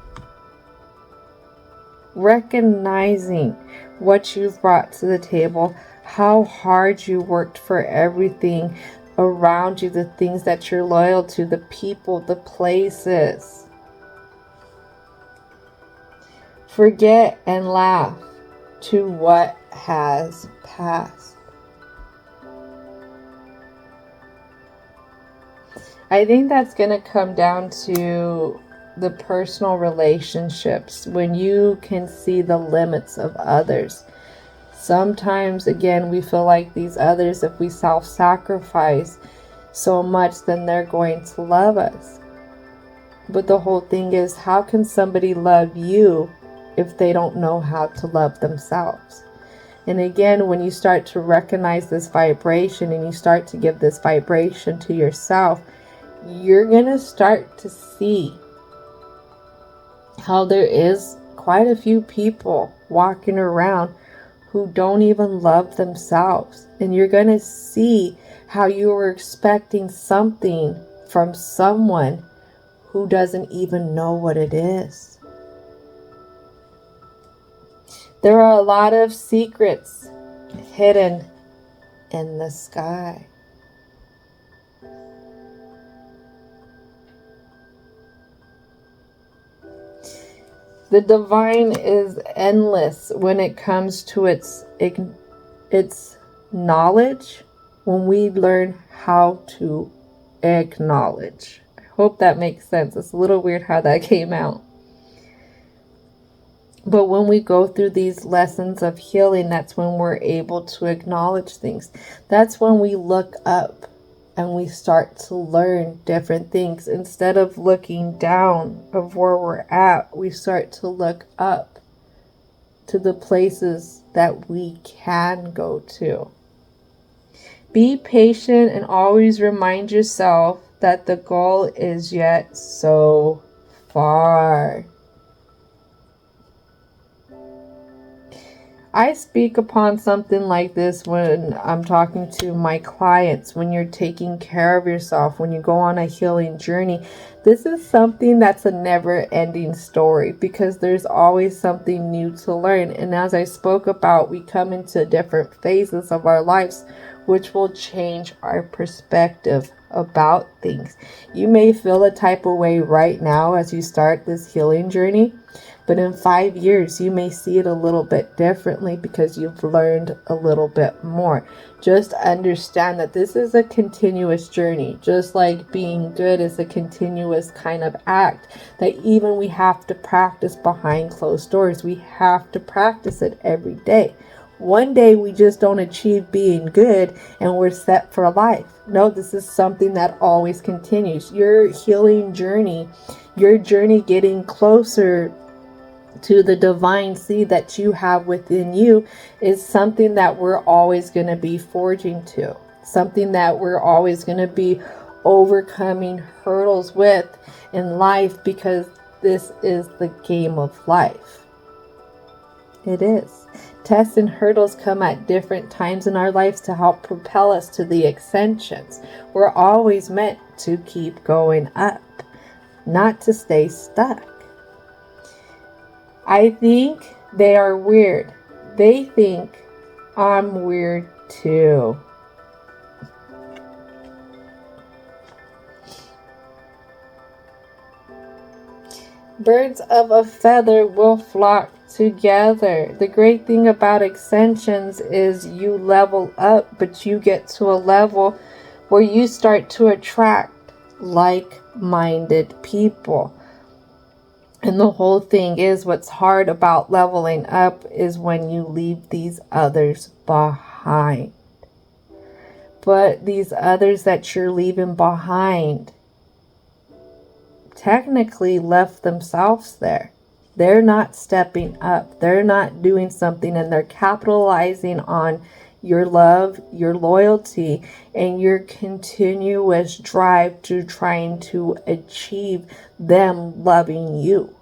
what you've brought to the table, how hard you worked for everything around you, the things that you're loyal to, the people, the places. Forget and laugh to what has passed. I think that's going to come down to the personal relationships, when you can see the limits of others. Sometimes, again, we feel like these others, if we self-sacrifice so much, then they're going to love us. But the whole thing is, how can somebody love you if they don't know how to love themselves? And again, when you start to recognize this vibration and you start to give this vibration to yourself, you're going to start to see how there is quite a few people walking around who don't even love themselves. And you're going to see how you were expecting something from someone who doesn't even know what it is. There are a lot of secrets hidden in the sky. The divine is endless when it comes to its knowledge, when we learn how to acknowledge. I hope that makes sense. It's a little weird how that came out. But when we go through these lessons of healing, that's when we're able to acknowledge things. That's when we look up and we start to learn different things. Instead of looking down of where we're at, we start to look up to the places that we can go to. Be patient and always remind yourself that the goal is yet so far. I speak upon something like this when I'm talking to my clients. When you're taking care of yourself, when you go on a healing journey, this is something that's a never-ending story, because there's always something new to learn. And as I spoke about, we come into different phases of our lives, which will change our perspective about things. You may feel a type of way right now as you start this healing journey, but in 5 years, you may see it a little bit differently because you've learned a little bit more. Just understand that this is a continuous journey. Just like being good is a continuous kind of act that even we have to practice behind closed doors. We have to practice it every day. One day we just don't achieve being good and we're set for life. No, this is something that always continues. Your healing journey, your journey getting closer to the divine seed that you have within you, is something that we're always going to be forging to. Something that we're always going to be overcoming hurdles with in life, because this is the game of life. It is. Tests and hurdles come at different times in our lives to help propel us to the ascensions. We're always meant to keep going up, not to stay stuck. I think they are weird. They think I'm weird too. Birds of a feather will flock together. The great thing about ascensions is you level up, but you get to a level where you start to attract like-minded people. And the whole thing is, what's hard about leveling up is when you leave these others behind. But these others that you're leaving behind technically left themselves there. They're not stepping up. They're not doing something, and they're capitalizing on your love, your loyalty, and your continuous drive to trying to achieve them loving you.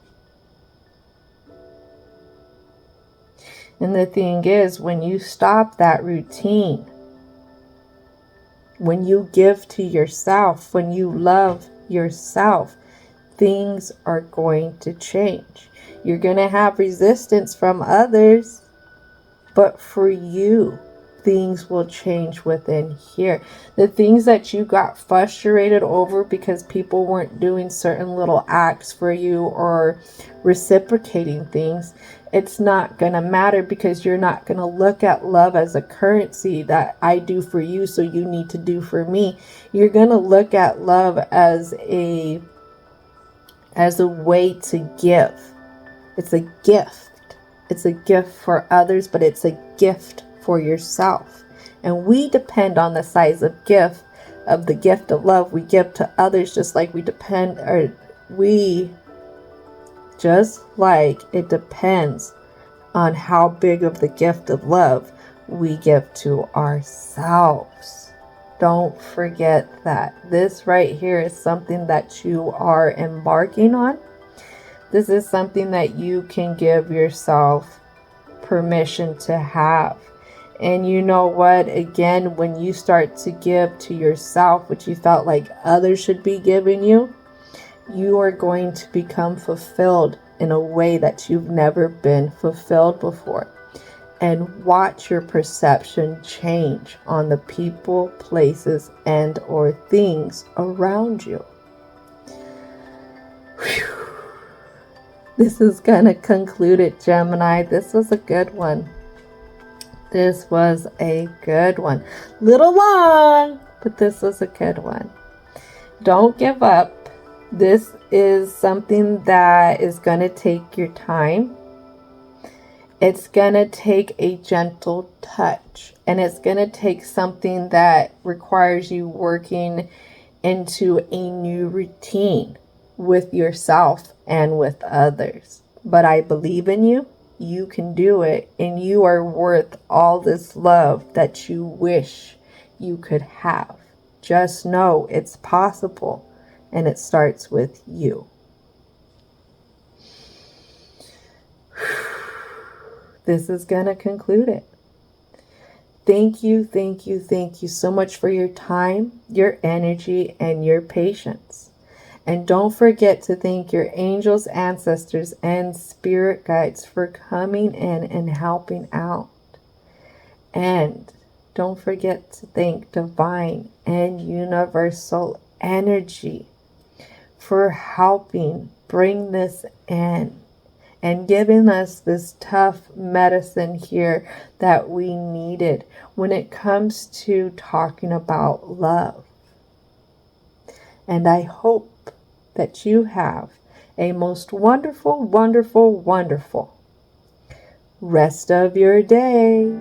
And the thing is, when you stop that routine, when you give to yourself, when you love yourself, things are going to change. You're going to have resistance from others, but for you, things will change within here. The things that you got frustrated over because people weren't doing certain little acts for you or reciprocating things, it's not going to matter, because you're not going to look at love as a currency that I do for you, so you need to do for me. You're going to look at love as a way to give. It's a gift. It's a gift for others, but it's a gift for yourself. And we depend on the size of the gift of love we give to others, just like we depend, or we, just like it depends on how big of the gift of love we give to ourselves. Don't forget that. This right here is something that you are embarking on. This is something that you can give yourself permission to have. And you know what? Again, when you start to give to yourself what you felt like others should be giving you, you are going to become fulfilled in a way that you've never been fulfilled before. And watch your perception change on the people, places, and or things around you. Whew. This is going to conclude it, Gemini. This was a good one. This was a good one. Little long, but this was a good one. Don't give up. This is something that is going to take your time. It's going to take a gentle touch. And it's going to take something that requires you working into a new routine with yourself and with others. But I believe in you. You can do it, and you are worth all this love that you wish you could have. Just know it's possible, and it starts with you. This is going to conclude it. Thank you so much for your time, your energy, and your patience. And don't forget to thank your angels, ancestors, and spirit guides for coming in and helping out. And don't forget to thank divine and universal energy for helping bring this in and giving us this tough medicine here that we needed when it comes to talking about love. And I hope that you have a most wonderful, wonderful, wonderful rest of your day.